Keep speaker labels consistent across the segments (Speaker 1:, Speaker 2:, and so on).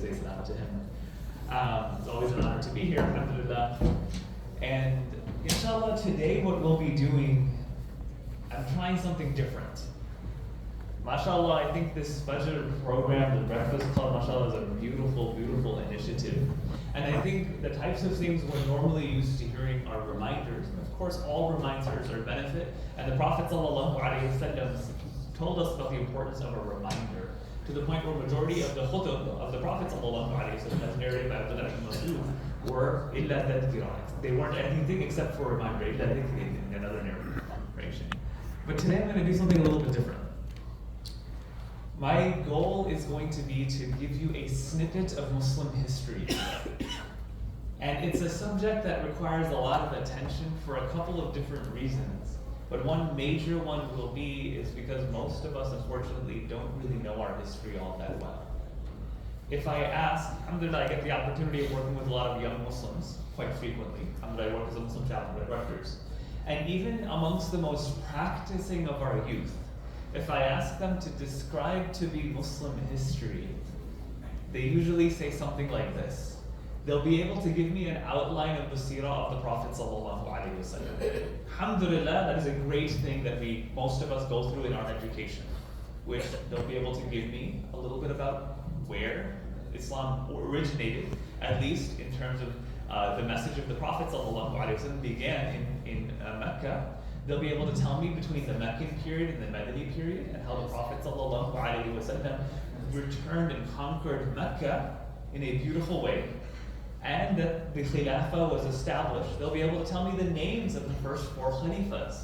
Speaker 1: say salam to him. It's always an honor to be here, alhamdulillah. And inshallah, today what we'll be doing, I'm trying something different. MashaAllah, I think this Fajr program, the Breakfast Club, MashaAllah, is a beautiful, beautiful initiative. And I think the types of things we're normally used to hearing are reminders. And of course, all reminders are a benefit. And the Prophet ﷺ told us about the importance of a reminder, to the point where majority of the khutub of the Prophet ﷺ, as narrated by Abdullah ibn Mas'ud, were illa tadhkira. They weren't anything except for a reminder, illa dhikri, in another narration. But today I'm going to do something a little bit different. My goal is going to be to give you a snippet of Muslim history. And it's a subject that requires a lot of attention for a couple of different reasons. But one major one will be is because most of us, unfortunately, don't really know our history all that well. If I ask, alhamdulillah, I get the opportunity of working with a lot of young Muslims quite frequently. Alhamdulillah, I work as a Muslim chaplain with directors. And even amongst the most practicing of our youth, if I ask them to describe to me Muslim history, they usually say something like this. They'll be able to give me an outline of the seerah of the Prophet ﷺ. Alhamdulillah, that is a great thing that most of us go through in our education, which they'll be able to give me a little bit about where Islam originated, at least in terms of the message of the Prophet ﷺ began in Mecca. They'll be able to tell me between the Meccan period and the Madani period, and how the Prophet ﷺ returned and conquered Mecca in a beautiful way, and that the Khilafah was established. They'll be able to tell me the names of the first 4 Khalifas.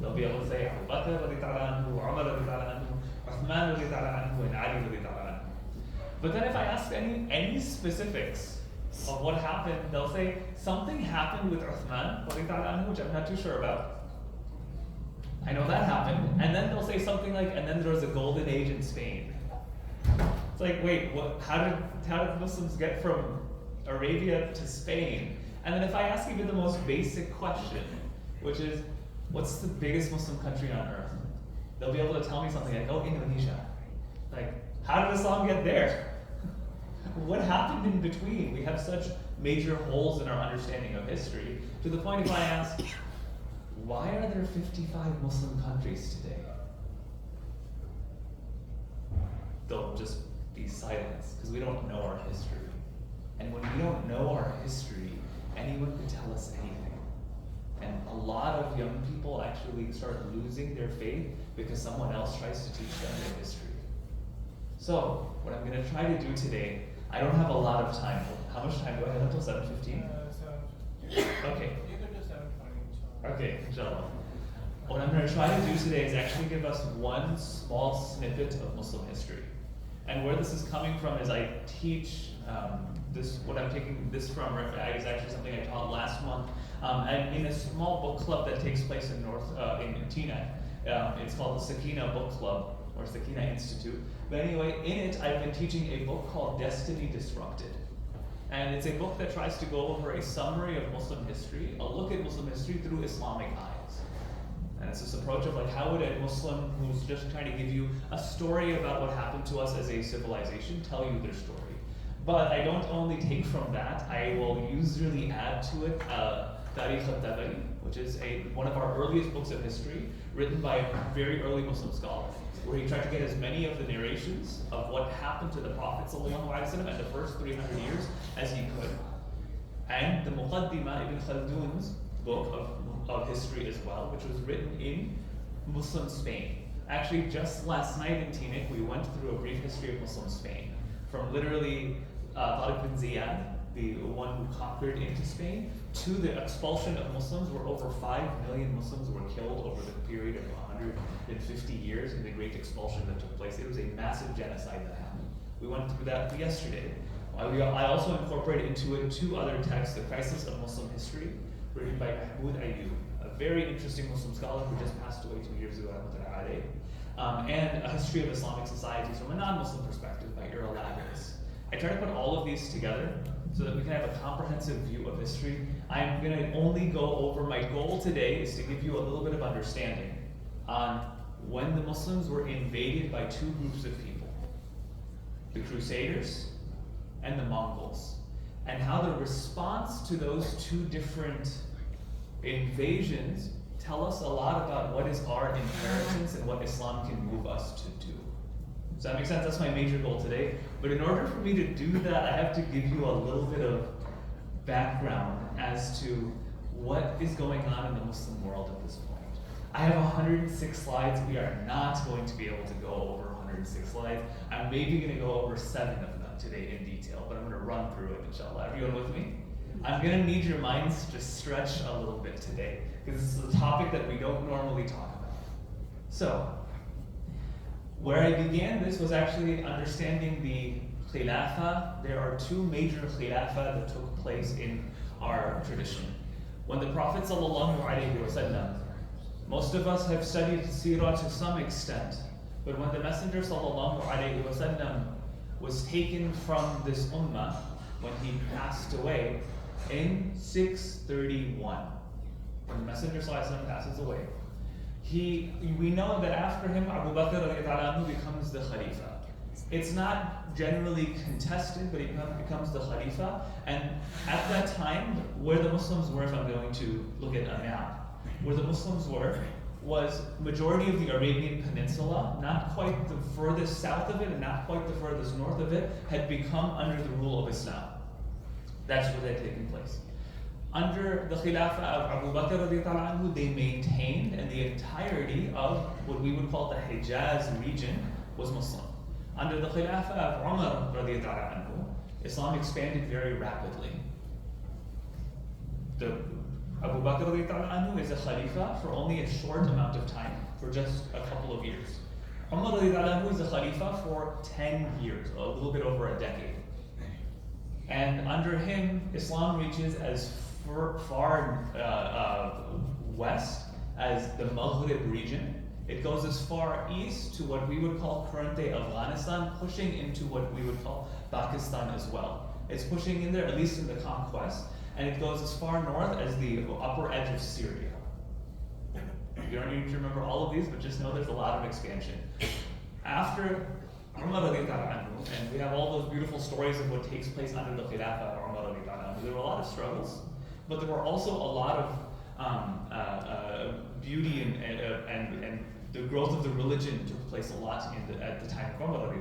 Speaker 1: They'll be able to say Abu Bakr radiallahu anhu, Umar radiallahu anhu, Uthman radiallahu anhu, and Ali radiallahu anhu. But then if I ask any specifics of what happened, they'll say something happened with Uthman radiallahu anhu, which I'm not too sure about. I know that happened. And then they'll say something like, and then there was a golden age in Spain. It's like, wait, how did Muslims get from Arabia to Spain? And then if I ask even the most basic question, which is, what's the biggest Muslim country on earth? They'll be able to tell me something like, oh, Indonesia. Like, how did Islam get there? What happened in between? We have such major holes in our understanding of history, to the point if I ask, why are there 55 Muslim countries today? There'll just be silence, because we don't know our history. And when we don't know our history, anyone can tell us anything. And a lot of young people actually start losing their faith because someone else tries to teach them their history. So, what I'm going to try to do today, I don't have a lot of time. How much time do I have until 7:15? 7:15. Okay. Okay, inshallah. What I'm going to try to do today is actually give us one small snippet of Muslim history. And where this is coming from is I teach what I'm taking this from is actually something I taught last month, and in a small book club that takes place in in Teaneck. It's called the Sakina Book Club, or Sakina Institute. But anyway, in it I've been teaching a book called Destiny Disrupted. And it's a book that tries to go over a summary of Muslim history, a look at Muslim history through Islamic eyes. And it's this approach of like, how would a Muslim who's just trying to give you a story about what happened to us as a civilization tell you their story? But I don't only take from that, I will usually add to it Tarikh al-Tabari, which is one of our earliest books of history, written by a very early Muslim scholar, where he tried to get as many of the narrations of what happened to the Prophet ﷺ in the first 300 years as he could. And the Muqaddimah Ibn Khaldun's book of history as well, which was written in Muslim Spain. Actually, just last night in Teaneck, we went through a brief history of Muslim Spain, from literally Tariq bin Ziyad, the one who conquered into Spain, to the expulsion of Muslims, where over 5 million Muslims were killed over the period of 150 years in the great expulsion that took place. It was a massive genocide that happened. We went through that yesterday. I also incorporated into it 2 other texts, The Crisis of Muslim History, written by Mahmoud Ayyub, a very interesting Muslim scholar who just passed away 2 years ago, and A History of Islamic Societies from a non-Muslim perspective by Earl Lagos. I try to put all of these together so that we can have a comprehensive view of history. I'm going to only go over, my goal today is to give you a little bit of understanding on when the Muslims were invaded by 2 groups of people. The Crusaders and the Mongols, and how the response to those two different invasions tell us a lot about what is our inheritance and what Islam can move us to do. Does that make sense? That's my major goal today. But in order for me to do that, I have to give you a little bit of background as to what is going on in the Muslim world at this point. I have 106 slides. We are not going to be able to go over 106 slides. I'm maybe going to go over 7 of them today in detail, but I'm going to run through it, inshallah. Everyone with me? I'm going to need your minds to stretch a little bit today, because this is a topic that we don't normally talk about. So, where I began this was actually understanding the Khilafah. There are 2 major Khilafah that took place in our tradition. When the Prophet ﷺ, most of us have studied Seerah to some extent, but when the Messenger ﷺ was taken from this Ummah, when he passed away in 631, when the Messenger ﷺ passes away, we know that after him, Abu Bakr becomes the Khalifa. It's not generally contested, but he becomes the Khalifa. And at that time, where the Muslims were, if I'm going to look at a map, where the Muslims were was majority of the Arabian Peninsula, not quite the furthest south of it and not quite the furthest north of it, had become under the rule of Islam. That's where they had taken place. Under the Khilafah of Abu Bakr, they maintained, and the entirety of what we would call the Hijaz region was Muslim. Under the Khilafah of Umar, Islam expanded very rapidly. Abu Bakr is a Khalifa for only a short amount of time, for just a couple of years. Umar is a Khalifa for 10 years, a little bit over a decade. And under him, Islam reaches as far west as the Maghrib region. It goes as far east to what we would call current-day Afghanistan, pushing into what we would call Pakistan as well. It's pushing in there, at least in the conquest, and it goes as far north as the upper edge of Syria. You don't need to remember all of these, but just know there's a lot of expansion. After Umar and we have all those beautiful stories of what takes place under the Khilafah of Umar, there were a lot of struggles, but there were also a lot of beauty and the growth of the religion took place a lot at the time of Umar.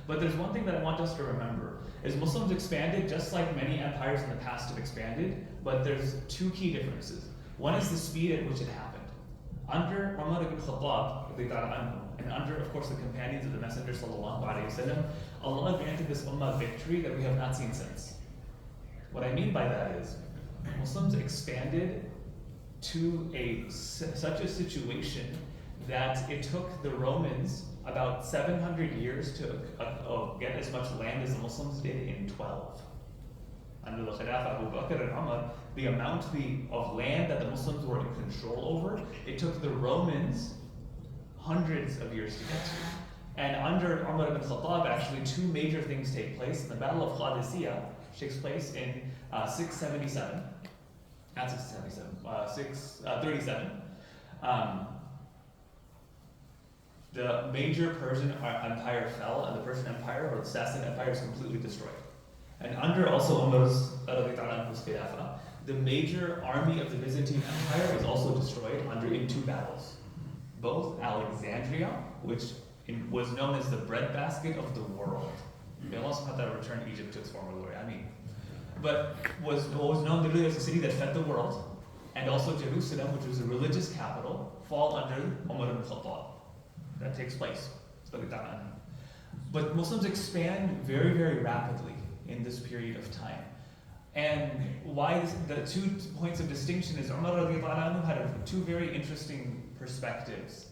Speaker 1: But there's one thing that I want us to remember, is Muslims expanded just like many empires in the past have expanded, but there's 2 key differences. One is the speed at which it happened. Under Umar ibn Khattab, and under, of course, the companions of the Messenger ﷺ, Allah granted this ummah victory that we have not seen since. What I mean by that is, Muslims expanded to such a situation that it took the Romans about 700 years to get as much land as the Muslims did in 12. Under the Khilafah Abu Bakr and Umar, the amount of land that the Muslims were in control over, it took the Romans hundreds of years to get to. And under Umar ibn Khattab, actually 2 major things take place. The Battle of Qadisiyah takes place in 677, not 677, 637. The major Persian empire fell, and the Persian Empire, or the Sassanid Empire, is completely destroyed. And under also Umar's Khilafah, the major army of the Byzantine Empire was also destroyed in 2 battles. Both Alexandria, which was known as the breadbasket of the world. May Allah subhanahu wa ta'ala return Egypt to its former glory. But was known literally as a city that fed the world, and also Jerusalem, which was a religious capital, fall under Umar ibn Khattab. That takes place. But Muslims expand very, very rapidly in this period of time. And why the 2 points of distinction is Umar had 2 very interesting perspectives,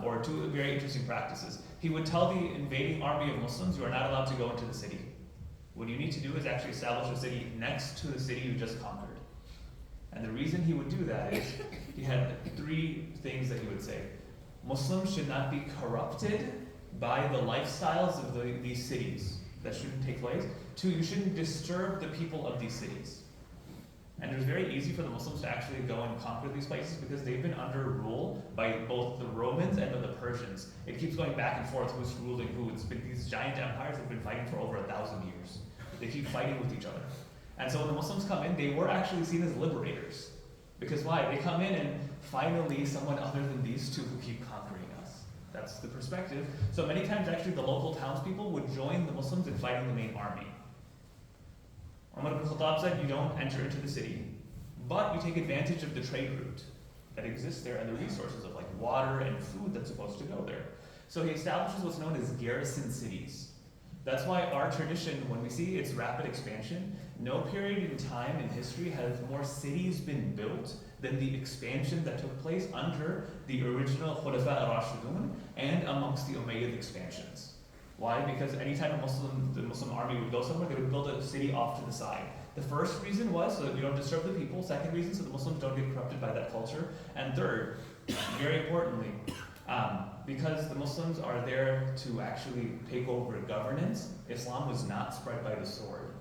Speaker 1: or 2 very interesting practices. He would tell the invading army of Muslims, you are not allowed to go into the city. What you need to do is actually establish a city next to the city you just conquered. And the reason he would do that is, he had 3 things that he would say. Muslims should not be corrupted by the lifestyles of these cities. That shouldn't take place. 2, you shouldn't disturb the people of these cities. And it was very easy for the Muslims to actually go and conquer these places because they've been under rule by both the Romans and the Persians. It keeps going back and forth who's ruling who. It's been these giant empires have been fighting for over 1,000 years. They keep fighting with each other. And so when the Muslims come in, they were actually seen as liberators. Because why? They come in and finally someone other than these two who keep conquering us. That's the perspective. So many times actually the local townspeople would join the Muslims in fighting the main army. Umar ibn Khattab said, you don't enter into the city, but you take advantage of the trade route that exists there and the resources of like water and food that's supposed to go there. So he establishes what's known as garrison cities. That's why our tradition, when we see its rapid expansion, no period in time in history has more cities been built than the expansion that took place under the original Khulafa al-Rashidun and amongst the Umayyad expansions. Why? Because anytime the Muslim army would go somewhere, they would build a city off to the side. The first reason was so that you don't disturb the people. Second reason, so the Muslims don't get corrupted by that culture. And third, very importantly, because the Muslims are there to actually take over governance, Islam was not spread by the sword.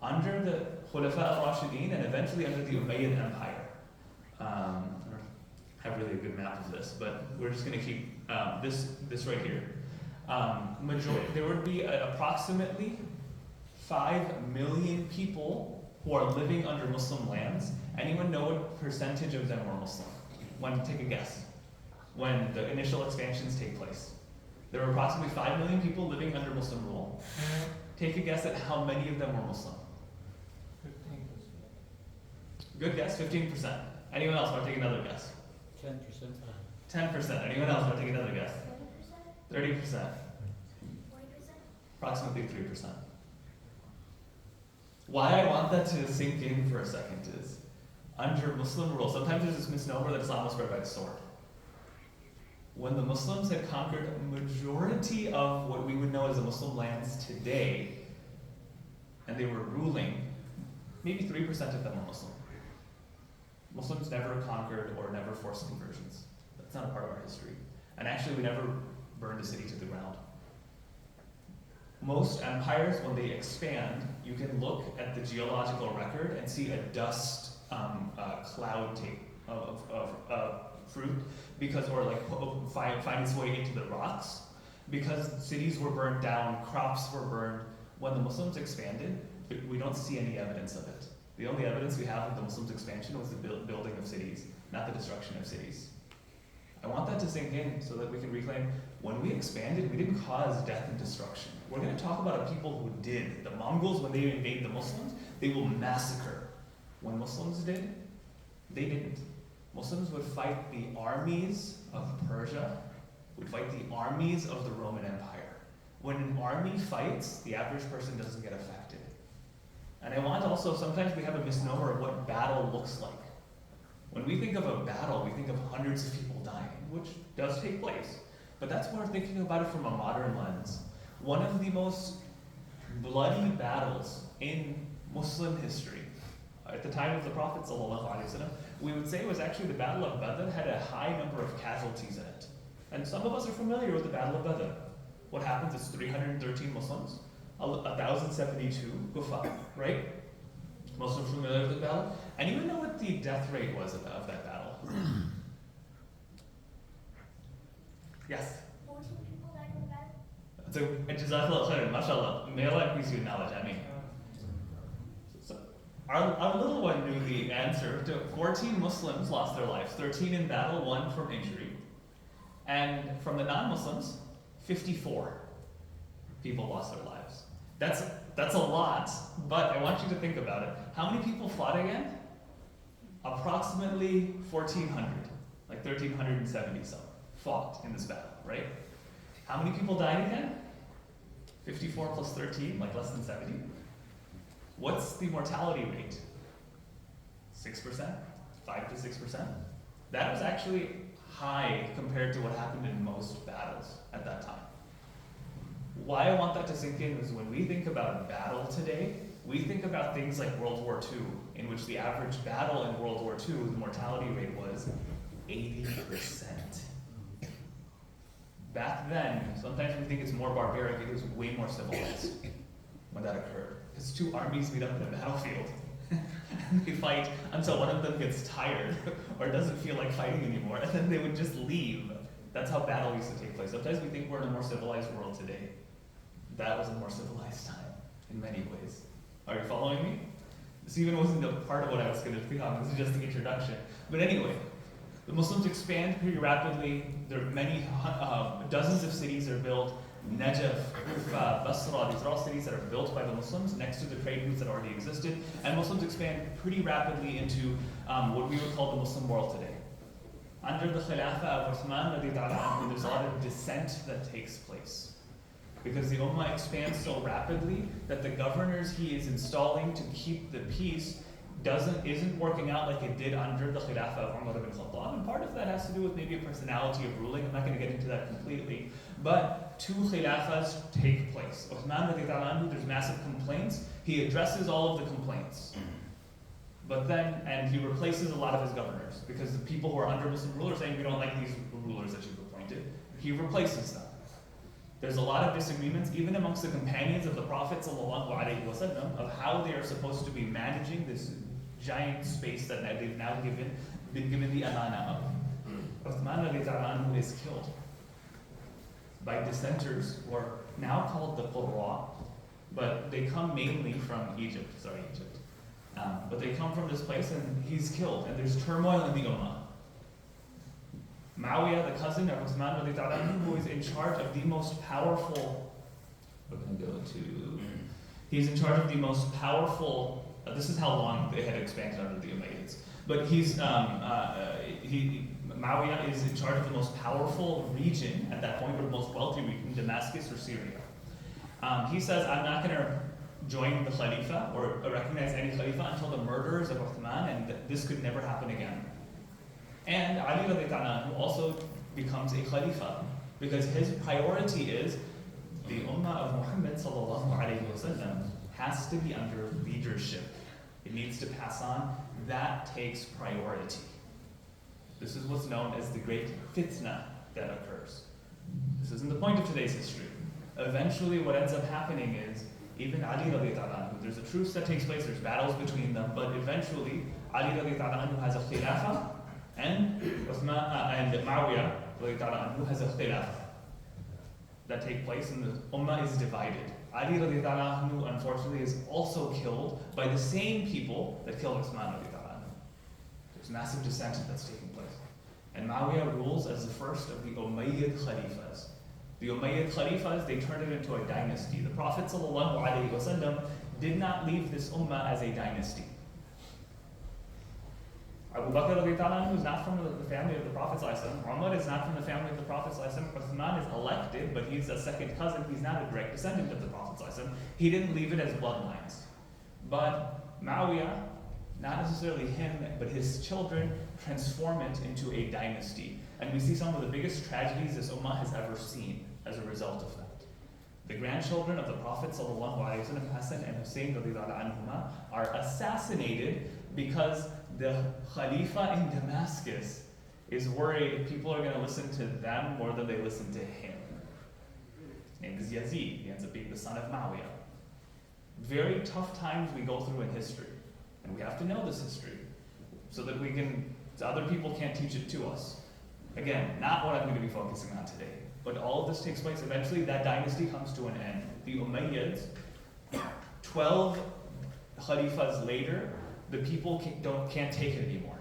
Speaker 1: Under the Khulafa al-Rashidin and eventually under the Umayyad Empire, I don't have really a good map of this, but we're just going to keep this right here. There would be approximately 5 million people who are living under Muslim lands. Anyone know what percentage of them were Muslim? Take a guess. When the initial expansions take place. There were approximately 5 million people living under Muslim rule. Take a guess at how many of them were Muslim. 15%. Good guess, 15%. Anyone else want to take another guess?
Speaker 2: 10%.
Speaker 1: 10%. Anyone else want to take another guess? 30%. 40%. Approximately 3%. Why I want that to sink in for a second is, under Muslim rule, sometimes there's this misnomer that Islam was spread by the sword. When the Muslims had conquered a majority of what we would know as the Muslim lands today, and they were ruling, maybe 3% of them were Muslim. Muslims never conquered or never forced conversions. That's not a part of our history. And actually, we never burned a city to the ground. Most empires, when they expand, you can look at the geological record and see a dust cloud tape of fruit, find its way into the rocks, because cities were burned down, crops were burned. When the Muslims expanded, we don't see any evidence of it. The only evidence we have of the Muslims' expansion was the building of cities, not the destruction of cities. I want that to sink in so that we can reclaim, when we expanded, we didn't cause death and destruction. We're going to talk about a people who did. The Mongols, when they invade the Muslims, they will massacre. When Muslims did, they didn't. Muslims would fight the armies of Persia, would fight the armies of the Roman Empire. When an army fights, the average person doesn't get affected. And I want also, sometimes we have a misnomer of what battle looks like. When we think of a battle, we think of hundreds of people dying, which does take place. But that's when we're thinking about it from a modern lens. One of the most bloody battles in Muslim history, at the time of the Prophet ﷺ, we would say was actually the Battle of Badr, had a high number of casualties in it. And some of us are familiar with the Battle of Badr. What happens is 313 Muslims, 1,072 Kuffar, right? Muslims familiar with the battle? Anyone know what the death rate was of that battle? Yes?
Speaker 3: 14 people died in the battle.
Speaker 1: So, Jazakallah khairan, mashallah. May Allah increase your knowledge, I mean. So, our little one knew the answer. 14 Muslims lost their lives, 13 in battle, 1 from injury. And from the non-Muslims, 54 people lost their lives. That's a lot, but I want you to think about it. How many people fought again? Approximately 1,400, like 1,370 some, fought in this battle, right? How many people died again? 54 plus 13, like less than 70. What's the mortality rate? 6%? 5 to 6%? That was actually high compared to what happened in most battles at that time. Why I want that to sink in is when we think about battle today, we think about things like World War II, in which the average battle in World War II, the mortality rate was 80%. Back then, sometimes we think it's more barbaric, it was way more civilized when that occurred. Because 2 armies meet up in a battlefield. And they fight until one of them gets tired or doesn't feel like fighting anymore, and then they would just leave. That's how battle used to take place. Sometimes we think we're in a more civilized world today. That was a more civilized time in many ways. Are you following me? This even wasn't a part of what I was going to speak on. This is just the introduction. But anyway, the Muslims expand pretty rapidly. There are many, dozens of cities are built. Najaf, Kufa, Basra, these are all cities that are built by the Muslims next to the trade routes that already existed. And Muslims expand pretty rapidly into what we would call the Muslim world today. Under the Khilafah of Uthman, there's a lot of dissent that takes place. Because the Ummah expands so rapidly that the governors he is installing to keep the peace isn't working out like it did under the Khilafah of Umar ibn Khattab. And part of that has to do with maybe a personality of ruling. I'm not going to get into that completely. But two Khilafahs take place. Uthman, there's massive complaints. He addresses all of the complaints. But then, and he replaces a lot of his governors. Because the people who are under Muslim rule are saying, we don't like these rulers that you've appointed. He replaces them. There's a lot of disagreements, even amongst the companions of the Prophet ﷺ, of how they are supposed to be managing this giant space that they've now been given the amana of. Uthman is killed by dissenters who are now called the Qurra, but they come mainly from Egypt. But they come from this place and he's killed, and there's turmoil in the Ummah. Muawiyah, the cousin of Uthman, who is in charge of the most powerful, he's in charge of the most powerful, this is how long they had expanded under the Umayyads, but Muawiyah is in charge of the most powerful region at that point, or the most wealthy region, Damascus or Syria. He says, I'm not going to join the Khalifa or recognize any Khalifa until the murderers of Uthman, and this could never happen again. And Ali radiallahu anhu also becomes a Khalifa because his priority is the Ummah of Muhammad sallallahu alayhi wasallam has to be under leadership. It needs to pass on. That takes priority. This is what's known as the great fitna that occurs. This isn't the point of today's history. Eventually what ends up happening is even Ali radiallahu anhu, there's a truce that takes place, there's battles between them, but eventually Ali radiallahu anhu has a khilafah and Muawiyah who has a khilafah that take place, and the Ummah is divided. Ali who unfortunately is also killed by the same people that killed Uthman. There's massive dissent that's taking place. And Muawiyah rules as the first of the Umayyad Khalifas. The Umayyad Khalifas, they turned it into a dynasty. The Prophet ﷺ did not leave this Ummah as a dynasty. Abu Bakr is not from the family of the Prophet ﷺ. Umar is not from the family of the Prophet ﷺ. Uthman is elected, but he's a second cousin. He's not a direct descendant of the Prophet ﷺ. He didn't leave it as bloodlines. But Muawiyah, not necessarily him, but his children transform it into a dynasty. And we see some of the biggest tragedies this Ummah has ever seen as a result of that. The grandchildren of the Prophet ﷺ, Hassan and Hussein anhuma, are assassinated because the Khalifa in Damascus is worried people are going to listen to them more than they listen to him. His name is Yazid. He ends up being the son of Muawiyah. Very tough times we go through in history. And we have to know this history so that other people can't teach it to us. Again, not what I'm going to be focusing on today. But all of this takes place. Eventually, that dynasty comes to an end. The Umayyads, 12 Khalifas later, the people can't take it anymore.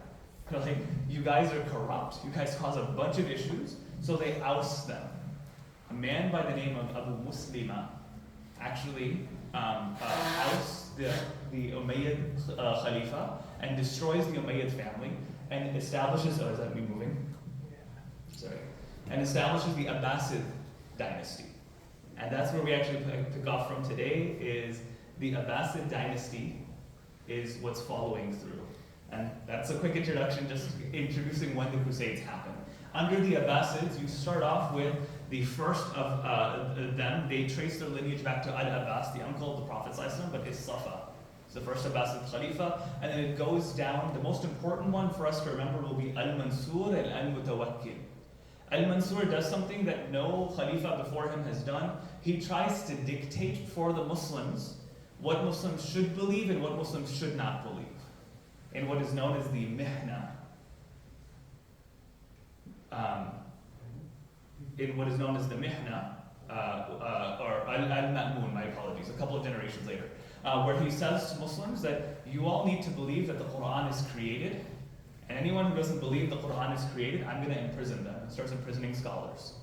Speaker 1: They're like, you guys are corrupt. You guys cause a bunch of issues. So they oust them. A man by the name of Abu Muslima actually ousts the Umayyad Khalifa and destroys the Umayyad family and establishes, is that me moving? Sorry. And establishes the Abbasid dynasty. And that's where we actually pick off from today, is the Abbasid dynasty is what's following through. And that's a quick introduction, just introducing when the Crusades happened. Under the Abbasids, you start off with the first of them. They trace their lineage back to Al-Abbas, the uncle of the Prophet ﷺ, but his Safa. It's the first Abbasid Khalifa. And then it goes down. The most important one for us to remember will be Al-Mansur and Al-Mutawakkil. Al-Mansur does something that no Khalifa before him has done. He tries to dictate for the Muslims what Muslims should believe and what Muslims should not believe, in what is known as the mihna. In what is known as the mihna, or al-ma'mun, my apologies, a couple of generations later, where he says to Muslims that you all need to believe that the Quran is created, and anyone who doesn't believe the Quran is created, I'm going to imprison them. He starts imprisoning scholars.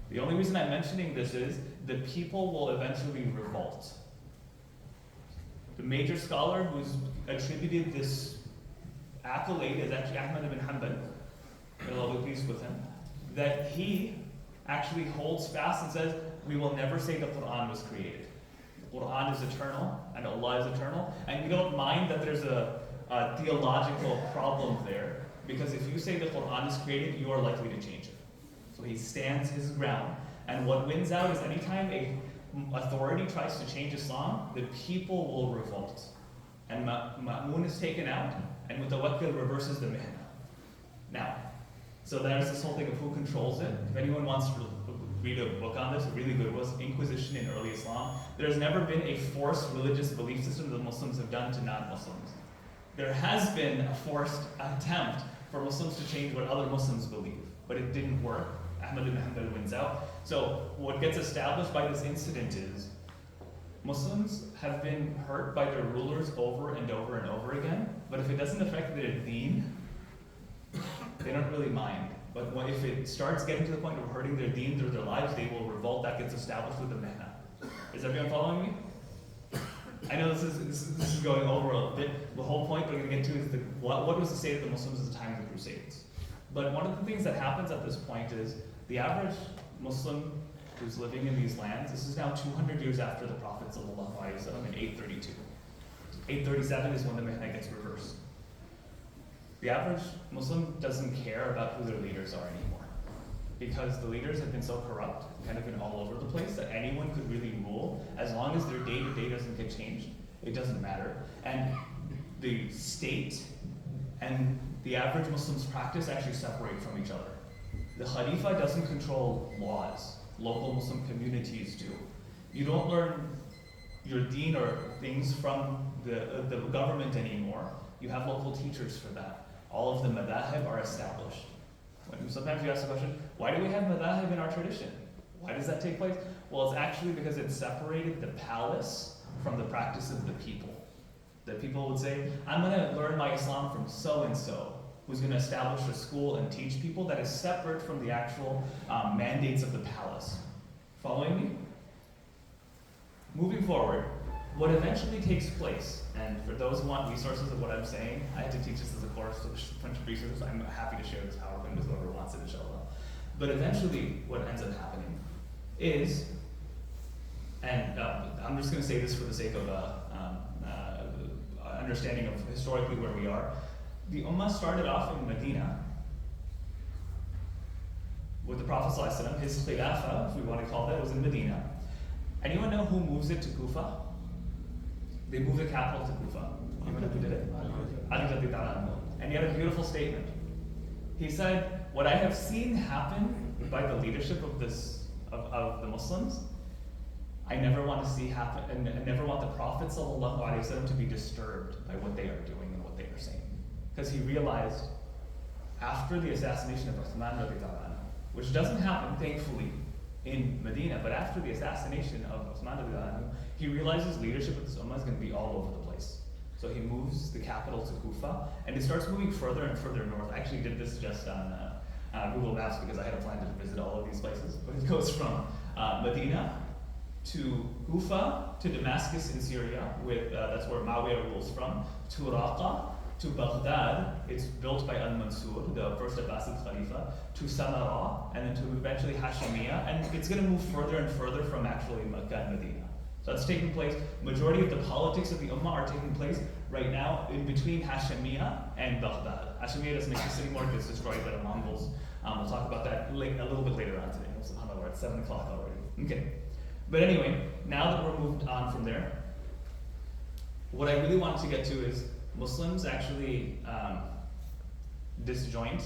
Speaker 1: The only reason I'm mentioning this is the people will eventually revolt. The major scholar who's attributed this accolade is actually Ahmad ibn Hanbal, may Allah be pleased with him, that he actually holds fast and says, we will never say the Quran was created. The Quran is eternal, and Allah is eternal, and we don't mind that there's a theological problem there, because if you say the Quran is created, you are likely to change it. So he stands his ground, and what wins out is anytime a authority tries to change Islam, the people will revolt. And Ma'mun is taken out, and Mutawakkil reverses the mihna. Now, so there's this whole thing of who controls it. If anyone wants to read a book on this, a really good was Inquisition in Early Islam. There's never been a forced religious belief system that Muslims have done to non-Muslims. There has been a forced attempt for Muslims to change what other Muslims believe, but it didn't work. Ahmad ibn Hanbal wins out. So what gets established by this incident is Muslims have been hurt by their rulers over and over and over again, but if it doesn't affect their deen, they don't really mind. But if it starts getting to the point of hurting their deen through their lives, they will revolt. That gets established with the mihna. Is everyone following me? I know this is going over a bit. The whole point we're going to get to is what was the state of the Muslims at the time of the Crusades. But one of the things that happens at this point is the average Muslim who's living in these lands, this is now 200 years after the Prophet ﷺ in 832. 837 is when the mihna gets reversed. The average Muslim doesn't care about who their leaders are anymore, because the leaders have been so corrupt, kind of been all over the place, that anyone could really rule. As long as their day-to-day doesn't get changed, it doesn't matter. And the state and the average Muslim's practice actually separate from each other. The Khalifa doesn't control laws. Local Muslim communities do. You don't learn your deen or things from the government anymore. You have local teachers for that. All of the madahib are established. Sometimes you ask the question, why do we have madahib in our tradition? Why does that take place? Well, it's actually because it separated the palace from the practice of the people. The people would say, I'm going to learn my Islam from so-and-so, who's going to establish a school and teach people that is separate from the actual mandates of the palace. Following me? Moving forward, what eventually takes place, and for those who want resources of what I'm saying, I had to teach this as a course, so there's a bunch of resources. I'm happy to share this PowerPoint with whoever wants it, inshallah. But eventually, what ends up happening is, and I'm just going to say this for the sake of understanding of historically where we are. The Ummah started off in Medina with the Prophet ﷺ. His khilafah, if we want to call that, was in Medina. Anyone know who moves it to Kufa? They moved the capital to Kufa. Anyone know who did it? Ali radiallahu anhu. And he had a beautiful statement. He said, what I have seen happen by the leadership of the Muslims, I never want to see happen, and I never want the Prophet ﷺ to be disturbed by what they are doing and what they are saying. Because he realized after the assassination of Uthman radiallahu anhu, which doesn't happen, thankfully, in Medina, but after the assassination of Uthman radiallahu anhu, he realizes leadership of this ummah is going to be all over the place. So he moves the capital to Kufa, and it starts moving further and further north. I actually did this just on Google Maps because I had a plan to visit all of these places. But it goes from Medina to Kufa to Damascus in Syria, that's where Muawiyah rules from, to Raqqa, to Baghdad, it's built by Al-Mansur, the first Abbasid Khalifa, to Samarra, and then to eventually Hashemiyah, and it's going to move further and further from actually Mecca and Medina. So that's taking place, majority of the politics of the Ummah are taking place right now in between Hashemiyah and Baghdad. Hashemiyah doesn't exist anymore, it gets destroyed by the Mongols. We'll talk about that a little bit later on today. SubhanAllah, we're at 7 o'clock already. Okay. But anyway, now that we're moved on from there, what I really wanted to get to is Muslims actually disjoint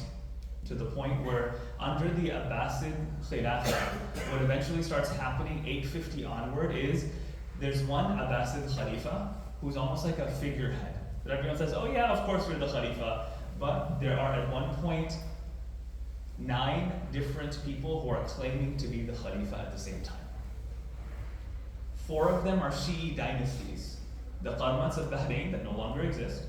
Speaker 1: to the point where under the Abbasid Khilafah, what eventually starts happening 850 onward is There's one Abbasid Khalifa who's almost like a figurehead. That everyone says, oh yeah, of course we're the Khalifa. But there are at one point 9 different people who are claiming to be the Khalifa at the same time. 4 of them are Shi'i dynasties. The Qarmats of Bahrain that no longer exist.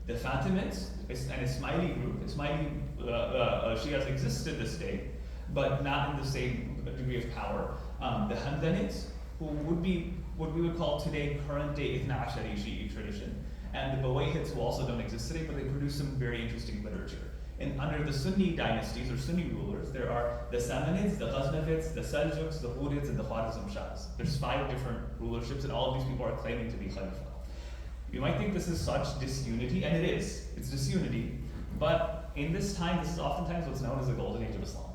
Speaker 1: The Fatimids, an Ismaili group. Ismaili Shias exist to this day, but not in the same degree of power. The Hamdanids, who would be what we would call today current day Ithna Ashari Shi'i tradition. And the Buwayhids, who also don't exist today, but they produce some very interesting literature. And under the Sunni dynasties or Sunni rulers, there are the Samanids, the Ghaznavids, the Seljuks, the Hurids, and the Khwarizm Shahs. There's 5 different rulerships, and all of these people are claiming to be Khalifa. You might think this is such disunity, and it is. It's disunity. But in this time, this is oftentimes what's known as the golden age of Islam.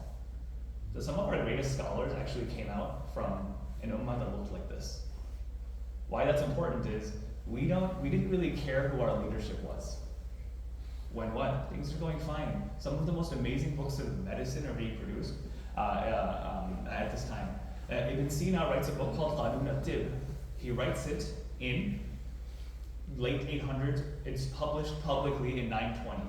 Speaker 1: So some of our greatest scholars actually came out from an ummah that looked like this. Why that's important is we didn't really care who our leadership was. When what? Things are going fine. Some of the most amazing books of medicine are being produced at this time. Ibn Sina writes a book called Qanun al-Tib. He writes it in late 800s. It's published publicly in 920.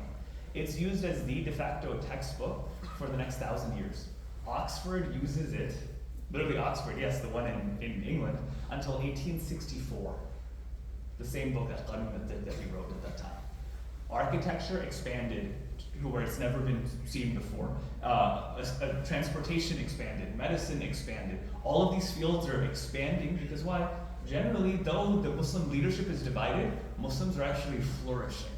Speaker 1: It's used as the de facto textbook for the next 1,000 years. Oxford uses it, literally Oxford, yes, the one in England, until 1864. The same book that Qanun al-Tib that he wrote at that time. Architecture expanded to where it's never been seen before. Transportation expanded, medicine expanded. All of these fields are expanding because why? Generally, though the Muslim leadership is divided, Muslims are actually flourishing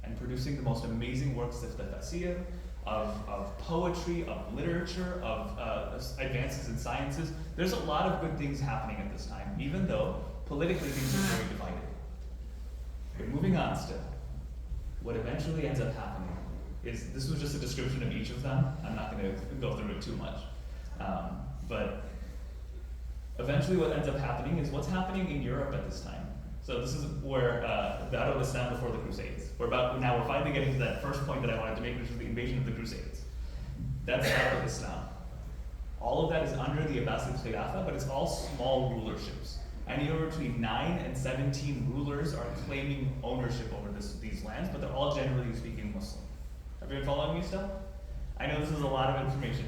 Speaker 1: and producing the most amazing works of the tafsir, of poetry, of literature, of advances in sciences. There's a lot of good things happening at this time, even though politically things are very divided. But moving on still. What eventually ends up happening is, this was just a description of each of them. I'm not going to go through it too much. But eventually what ends up happening is what's happening in Europe at this time. So this is where the Arab Islam before the Crusades. We're finally getting to that first point that I wanted to make, which was the invasion of the Crusades. That's Arab Islam. All of that is under the Abbasid Khilafah, but it's all small rulerships. Anywhere between 9 and 17 rulers are claiming ownership over these lands, but they're all generally speaking Muslim. Everyone following me still? I know this is a lot of information.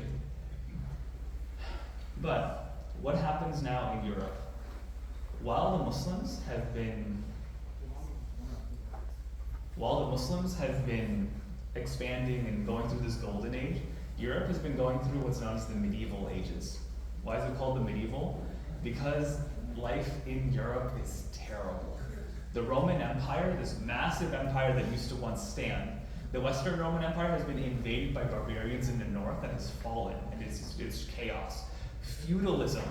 Speaker 1: But what happens now in Europe? While the Muslims have been expanding and going through this golden age, Europe has been going through what's known as the medieval ages. Why is it called the medieval? Because life in Europe is terrible. The Roman Empire, this massive empire that used to once stand, the Western Roman Empire has been invaded by barbarians in the north and has fallen, and it's chaos. Feudalism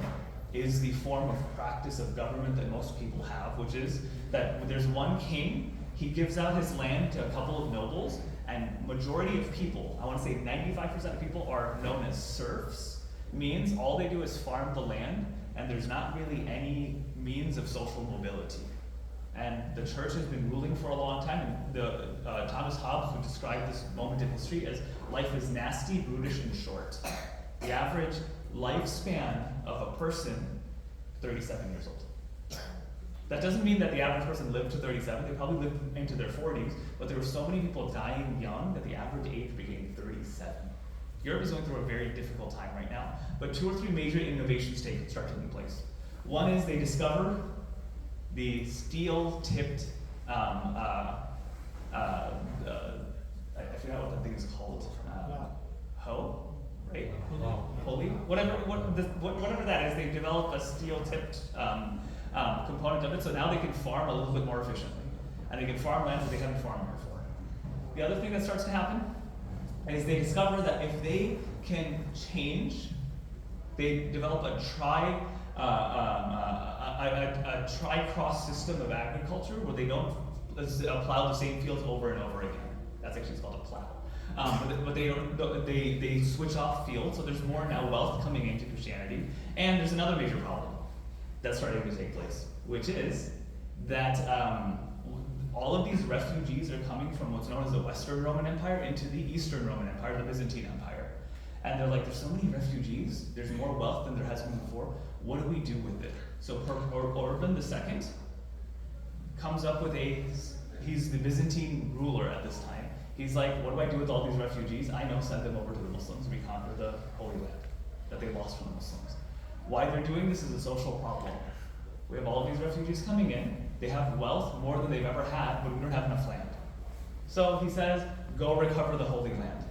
Speaker 1: is the form of practice of government that most people have, which is that when there's one king, he gives out his land to a couple of nobles, and majority of people, I want to say 95% of people, are known as serfs. Means all they do is farm the land, and there's not really any means of social mobility. And the church has been ruling for a long time, and Thomas Hobbes would describe this moment in history as life is nasty, brutish, and short. The average lifespan of a person, 37 years old. That doesn't mean that the average person lived to 37, they probably lived into their 40s, but there were so many people dying young that the average age became 37. Europe is going through a very difficult time right now, but 2 or 3 major innovations start taking place. One is they discover the steel-tipped, I forgot what that thing is called. Hoe, right? Pulley, whatever that is. They've developed a steel-tipped component of it, so now they can farm a little bit more efficiently, and they can farm lands that they haven't farmed before. The other thing that starts to happen is they discover that if they can change, they develop a tri-cross system of agriculture where they don't plow the same fields over and over again. That's actually called a plow. But they switch off fields, so there's more now wealth coming into Christianity. And there's another major problem that's starting to take place, which is that all of these refugees are coming from what's known as the Western Roman Empire into the Eastern Roman Empire, the Byzantine Empire. And they're like, there's so many refugees, there's more wealth than there has been before, what do we do with it? So Urban II comes up with he's the Byzantine ruler at this time. He's like, what do I do with all these refugees? I know, send them over to the Muslims, reconquer the Holy Land that they lost from the Muslims. Why they're doing this is a social problem. We have all of these refugees coming in, they have wealth more than they've ever had, but we don't have enough land. So he says, go recover the Holy Land.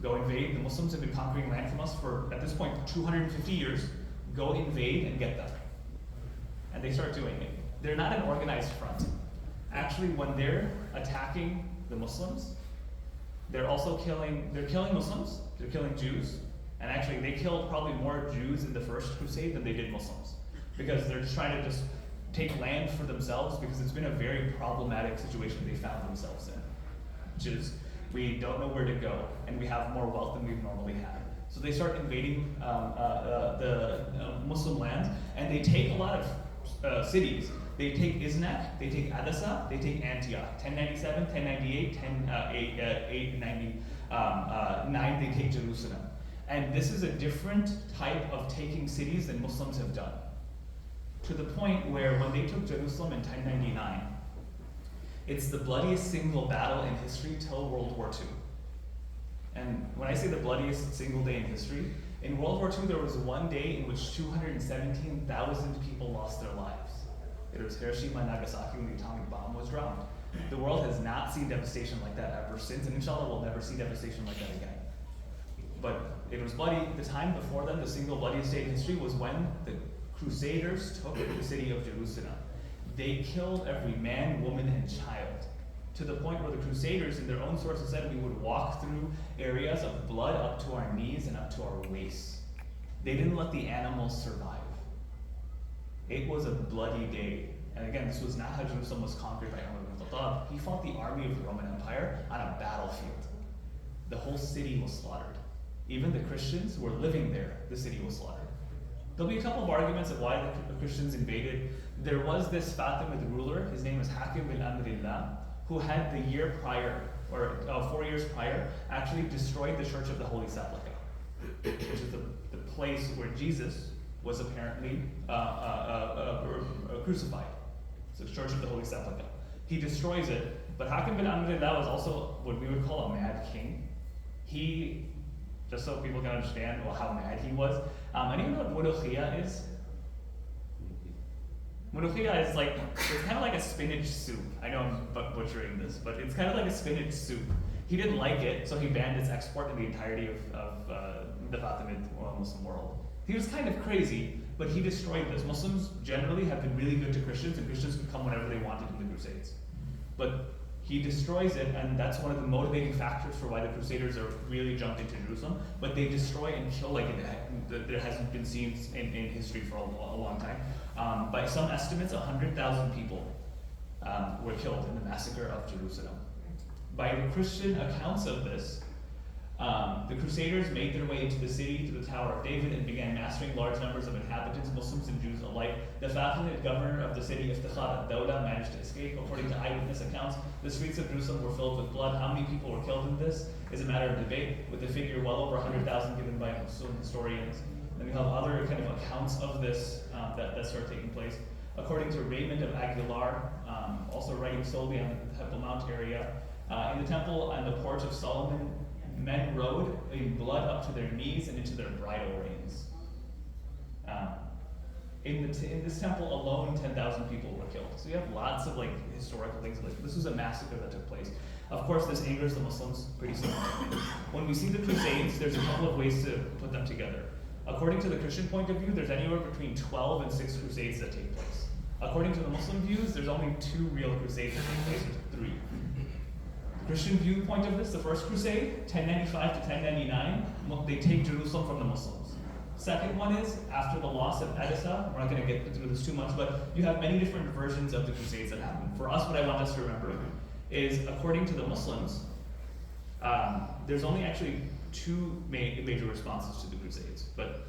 Speaker 1: Go invade. The Muslims have been conquering land from us for, at this point, 250 years. Go invade and get them. And they start doing it. They're not an organized front. Actually, when they're attacking the Muslims, they're killing Muslims, they're killing Jews, and actually they killed probably more Jews in the First Crusade than they did Muslims. Because they're just trying to just take land for themselves, because it's been a very problematic situation they found themselves in. Which is, we don't know where to go, and we have more wealth than we've normally had. So they start invading the Muslim lands, and they take a lot of cities. They take Iznak, they take Edessa, they take Antioch. 1097, 1098, 899, they take Jerusalem. And this is a different type of taking cities than Muslims have done. To the point where when they took Jerusalem in 1099, it's the bloodiest single battle in history till World War II. And when I say the bloodiest single day in history, in World War II there was one day in which 217,000 people lost their lives. It was Hiroshima and Nagasaki when the atomic bomb was dropped. The world has not seen devastation like that ever since, and inshallah we'll never see devastation like that again. But it was bloody. The time before then, the single bloodiest day in history was when the Crusaders took the city of Jerusalem. They killed every man, woman, and child, to the point where the Crusaders, in their own sources, said we would walk through areas of blood up to our knees and up to our waists. They didn't let the animals survive. It was a bloody day. And again, this was not how Jerusalem was conquered by Umar ibn Khattab. He fought the army of the Roman Empire on a battlefield. The whole city was slaughtered. Even the Christians who were living there, the city was slaughtered. There'll be a couple of arguments of why the Christians invaded. There was this Fatimid ruler, his name was Hakim bin Amrillah, who had the year prior, or 4 years prior, actually destroyed the Church of the Holy Sepulchre, which is the place where Jesus was apparently crucified. So the Church of the Holy Sepulchre. He destroys it, but Hakim bin Amrillah was also what we would call a mad king. He, just so people can understand how mad he was, anyone know what mulukhiyah is? Mulukhiyah is like, it's kind of like a spinach soup. I know I'm butchering this, but it's kind of like a spinach soup. He didn't like it, so he banned its export to the entirety of the Fatimid Muslim world. He was kind of crazy, but he destroyed this. Muslims generally have been really good to Christians, and Christians could come whenever they wanted in the Crusades. But he destroys it, and that's one of the motivating factors for why the Crusaders are really jumped into Jerusalem. But they destroy and kill like there hasn't been seen in history for a long time. By some estimates, 100,000 people were killed in the massacre of Jerusalem. By the Christian accounts of this, the Crusaders made their way into the city to the Tower of David and began massacring large numbers of inhabitants, Muslims and Jews alike. The Fatimid governor of the city, Iftikhar ad-Dawla, managed to escape. According to eyewitness accounts, the streets of Jerusalem were filled with blood. How many people were killed in this is a matter of debate, with the figure well over 100,000 given by Muslim historians. Then we have other kind of accounts of this that start taking place. According to Raymond of Aguilar, also writing solely on the Temple Mount area, in the temple and the porch of Solomon, men rode in blood up to their knees and into their bridle reins. In this temple alone, 10,000 people were killed. So you have lots of historical things. This was a massacre that took place. Of course, this angers the Muslims pretty significantly. When we see the Crusades, there's a couple of ways to put them together. According to the Christian point of view, there's anywhere between 12 and 6 Crusades that take place. According to the Muslim views, there's only 2 real Crusades that take place, or 3. Christian viewpoint of this, the first crusade, 1095 to 1099, they take Jerusalem from the Muslims. Second one is, after the loss of Edessa, we're not going to get through this too much, but you have many different versions of the Crusades that happen. For us, what I want us to remember is, according to the Muslims, there's only actually 2 major responses to the Crusades. But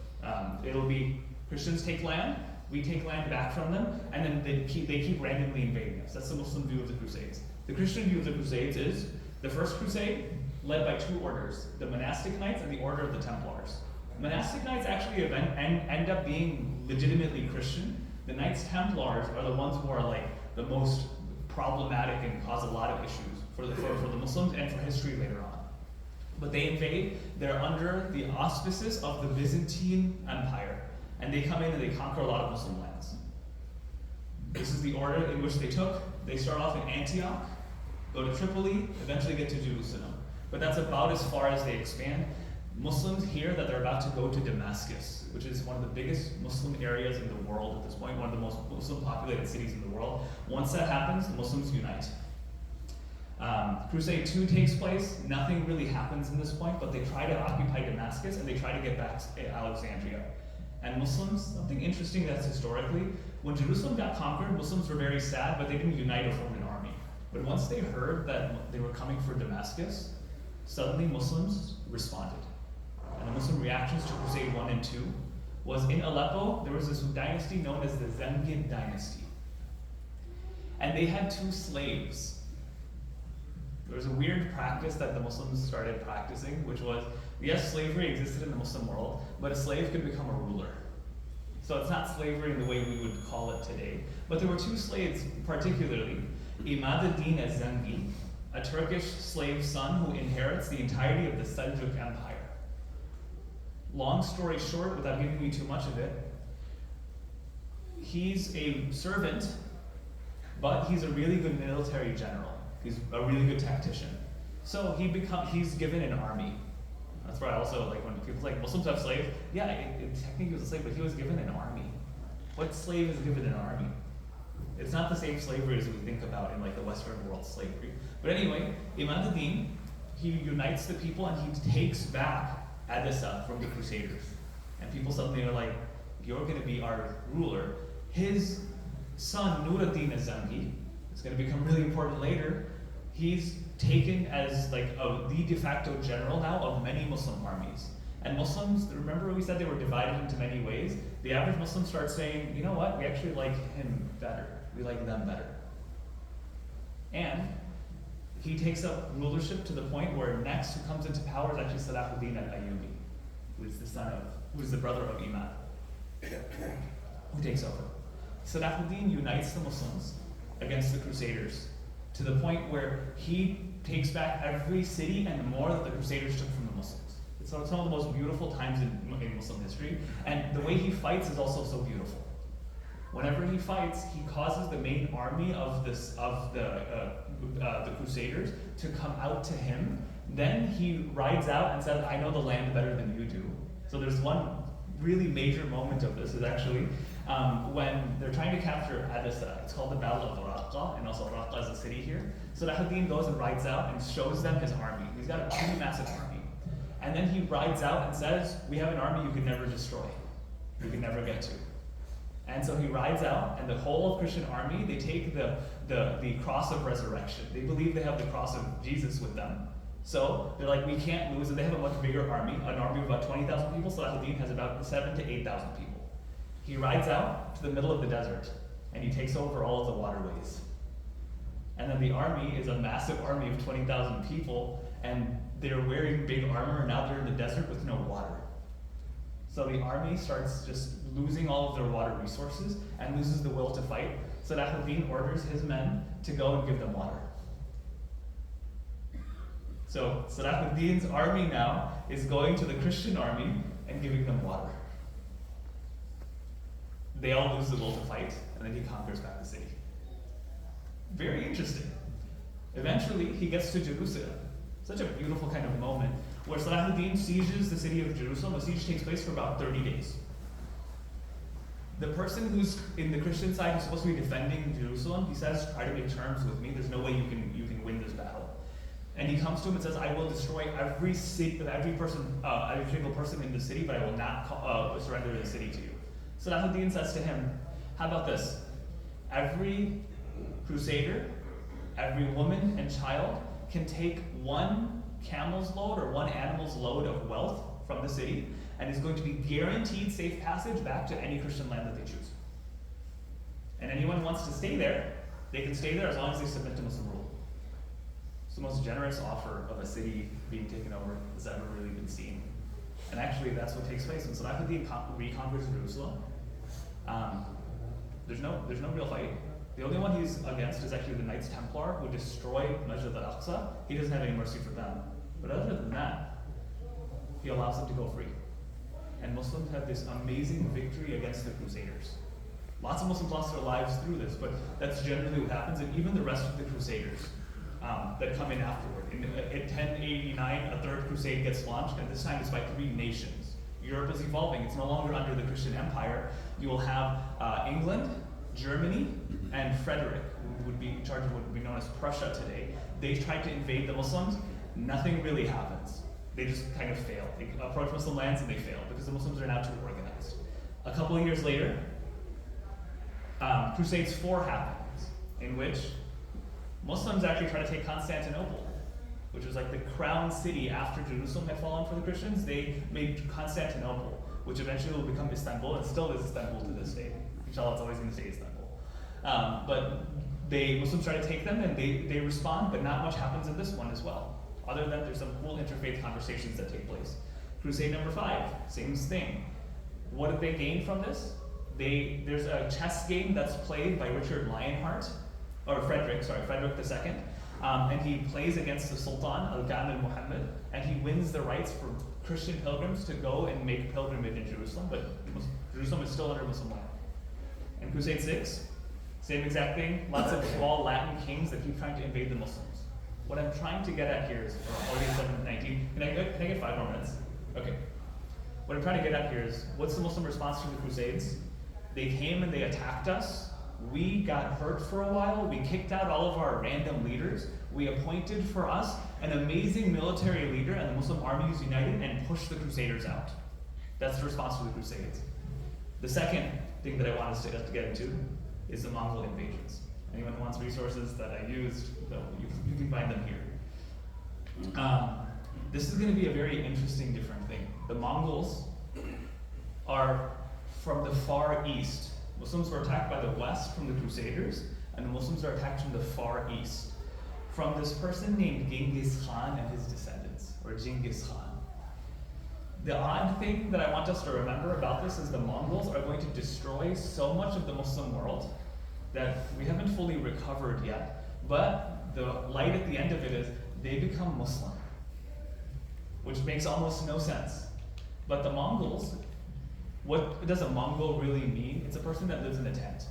Speaker 1: it'll be Christians take land, we take land back from them, and then they keep randomly invading us. That's the Muslim view of the Crusades. The Christian view of the Crusades is the first crusade led by 2 orders, the monastic knights and the order of the Templars. Monastic Knights actually end up being legitimately Christian. The Knights Templars are the ones who are like the most problematic and cause a lot of issues for the Muslims and for history later on. But they invade, they're under the auspices of the Byzantine Empire, and they come in and they conquer a lot of Muslim lands. This is the order in which they took. They start off in Antioch, go to Tripoli, eventually get to Jerusalem. But that's about as far as they expand. Muslims hear that they're about to go to Damascus, which is one of the biggest Muslim areas in the world at this point, one of the most Muslim populated cities in the world. Once that happens, the Muslims unite. Crusade 2 takes place, nothing really happens in this point, but they try to occupy Damascus and they try to get back to Alexandria. And Muslims, something interesting that's historically, when Jerusalem got conquered, Muslims were very sad, but they didn't unite or form an army. But once they heard that they were coming for Damascus, suddenly Muslims responded. And the Muslim reactions to Crusade 1 and 2 was in Aleppo, there was this dynasty known as the Zengid dynasty. And they had 2 slaves. There was a weird practice that the Muslims started practicing, which was, yes, slavery existed in the Muslim world, but a slave could become a ruler. So it's not slavery in the way we would call it today. But there were 2 slaves particularly, Imad ad-Din az-Zengi, a Turkish slave son who inherits the entirety of the Seljuk Empire. Long story short, without giving you too much of it, he's a servant, but he's a really good military general. He's a really good tactician. So he's given an army. That's why I also, like, when people like Muslims have slaves, yeah, technically he was a slave, but he was given an army. What slave is given an army? It's not the same slavery as we think about in like the Western world slavery. But anyway, Imad ad-Din, he unites the people and he takes back Edessa from the Crusaders. And people suddenly are like, you're going to be our ruler. His son, Noor ad-Din az-Zengi, is going to become really important later. He's taken as like the de facto general now of many Muslim armies. And Muslims, remember we said they were divided into many ways? The average Muslim starts saying, you know what, we actually like him better. We like them better. And he takes up rulership to the point where next who comes into power is actually Salahuddin al-Ayyubi, who is the brother of Imad, who takes over. Salahuddin unites the Muslims against the Crusaders to the point where he takes back every city and more that the Crusaders took from the Muslims. It's one of the most beautiful times in Muslim history, and the way he fights is also so beautiful. Whenever he fights, he causes the main army of the Crusaders to come out to him. Then he rides out and says, I know the land better than you do. So there's one really major moment of this is actually when they're trying to capture Edessa. It's called the Battle of Raqqa, and also Raqqa is a city here. So Salahuddin goes and rides out and shows them his army. He's got a pretty massive army. And then he rides out and says, we have an army you could never destroy. You could never get to. And so he rides out, and the whole of Christian army, they take the cross of resurrection. They believe they have the cross of Jesus with them. So they're like, we can't lose, and they have a much bigger army, an army of about 20,000 people. So Salahuddin has about 7,000 to 8,000 people. He rides out to the middle of the desert, and he takes over all of the waterways. And then the army is a massive army of 20,000 people, and they're wearing big armor, and now they're in the desert with no water. So the army starts just losing all of their water resources and loses the will to fight. Salahuddin orders his men to go and give them water. So Salahuddin's army now is going to the Christian army and giving them water. They all lose the will to fight, and then he conquers back the city. Very interesting. Eventually, he gets to Jerusalem. Such a beautiful kind of moment where Salahuddin sieges the city of Jerusalem. The siege takes place for about 30 days. The person who's in the Christian side who's supposed to be defending Jerusalem, he says, try to make terms with me. There's no way you can win this battle. And he comes to him and says, I will destroy every single person in the city, but I will not surrender the city to you. Salahuddin says to him, how about this? Every crusader, every woman and child can take one camel's load or one animal's load of wealth from the city and is going to be guaranteed safe passage back to any Christian land that they choose. And anyone who wants to stay there, they can stay there as long as they submit to Muslim rule. It's the most generous offer of a city being taken over that's ever really been seen. And actually, that's what takes place. And so after they reconquer Jerusalem, there's no real fight. The only one he's against is actually the Knights Templar, who destroyed Masjid al-Aqsa. He doesn't have any mercy for them. But other than that, he allows them to go free. And Muslims have this amazing victory against the Crusaders. Lots of Muslims lost their lives through this, but that's generally what happens. And even the rest of the Crusaders that come in afterward. In 1089, a third crusade gets launched, and this time it's by 3 nations. Europe is evolving. It's no longer under the Christian Empire. You will have England, Germany, and Frederick, who would be in charge of what would be known as Prussia today. They tried to invade the Muslims. Nothing really happens. They just kind of fail. They approach Muslim lands and they fail because the Muslims are now too organized. A couple of years later, Crusades 4 happens, in which Muslims actually try to take Constantinople, which was like the crown city after Jerusalem had fallen for the Christians. They made Constantinople, which eventually will become Istanbul, and still is Istanbul to this day. Inshallah, it's always going to stay Istanbul. But Muslims try to take them, and they respond, but not much happens in this one as well. Other than there's some cool interfaith conversations that take place. Crusade number 5, same thing. What did they gain from this? There's a chess game that's played by Frederick II, and he plays against the Sultan, Al-Ghan al-Muhammad, and he wins the rights for Christian pilgrims to go and make pilgrimage in Jerusalem, but Jerusalem is still under Muslim land. And Crusade 6, same exact thing, lots of small Latin kings that keep trying to invade the Muslims. What I'm trying to get at here is, 47, 19, can I get 5 more minutes? Okay. What I'm trying to get at here is, what's the Muslim response to the Crusades? They came and they attacked us. We got hurt for a while. We kicked out all of our random leaders. We appointed for us an amazing military leader, and the Muslim army was united and pushed the Crusaders out. That's the response to the Crusades. The second thing that I want us to get into is the Mongol invasions. Anyone who wants resources that I used, you can find them here. This is going to be a very interesting, different thing. The Mongols are from the far east. Muslims were attacked by the west from the Crusaders, and the Muslims are attacked from the far east, from this person named Genghis Khan and his descendants, or Genghis Khan. The odd thing that I want us to remember about this is the Mongols are going to destroy so much of the Muslim world that we haven't fully recovered yet, but the light at the end of it is they become Muslim, which makes almost no sense. But the Mongols, what does a Mongol really mean? It's a person that lives in a tent.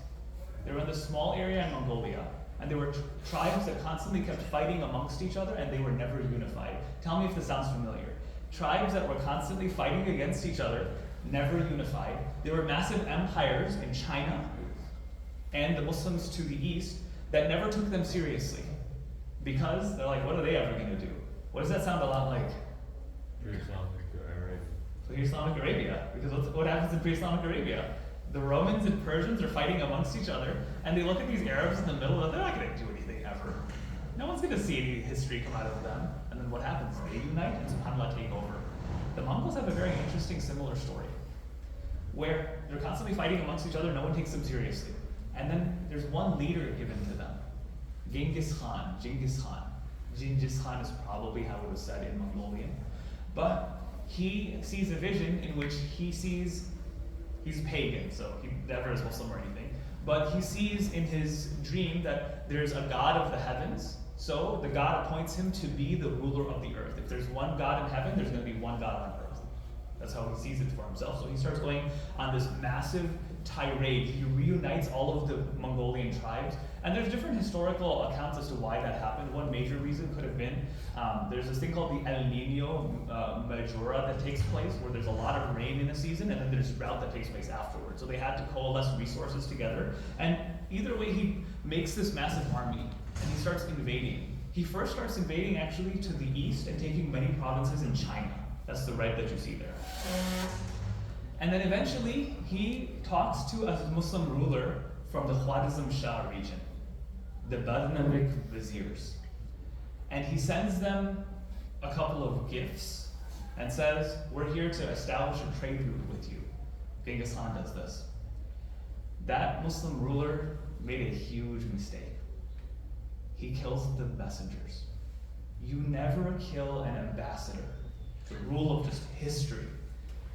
Speaker 1: They were in this small area in Mongolia, and there were tribes that constantly kept fighting amongst each other, and they were never unified. Tell me if this sounds familiar. Tribes that were constantly fighting against each other, never unified. There were massive empires in China and the Muslims to the east that never took them seriously, because they're like, what are they ever going to do? What does that sound a lot like? Pre-Islamic Arabia, because what happens in pre-Islamic Arabia? The Romans and Persians are fighting amongst each other, and they look at these Arabs in the middle, and they're not going to do anything ever. No one's going to see any history come out of them. And then what happens? They unite, and subhanAllah take over. The Mongols have a very interesting, similar story, where they're constantly fighting amongst each other, no one takes them seriously. And then there's one leader given to them, Genghis Khan. Genghis Khan is probably how it was said in Mongolian. But he sees a vision in which he's pagan, so he never is Muslim or anything, but he sees in his dream that there's a God of the heavens, so the God appoints him to be the ruler of the earth. If there's one God in heaven, there's going to be one God on earth. That's how he sees it for himself. So he starts going on this massive tirade. He reunites all of the Mongolian tribes. And there's different historical accounts as to why that happened. One major reason could have been, there's this thing called the El Nino Majora that takes place, where there's a lot of rain in a season, and then there's drought that takes place afterwards. So they had to coalesce resources together. And either way, he makes this massive army, and he starts invading. He first starts invading actually to the east and taking many provinces in China. That's the red that you see there. And then eventually, he talks to a Muslim ruler from the Khwarizm Shah region, the Badnamik viziers. And he sends them a couple of gifts and says, we're here to establish a trade route with you. Genghis Khan does this. That Muslim ruler made a huge mistake. He kills the messengers. You never kill an ambassador. The rule of just history.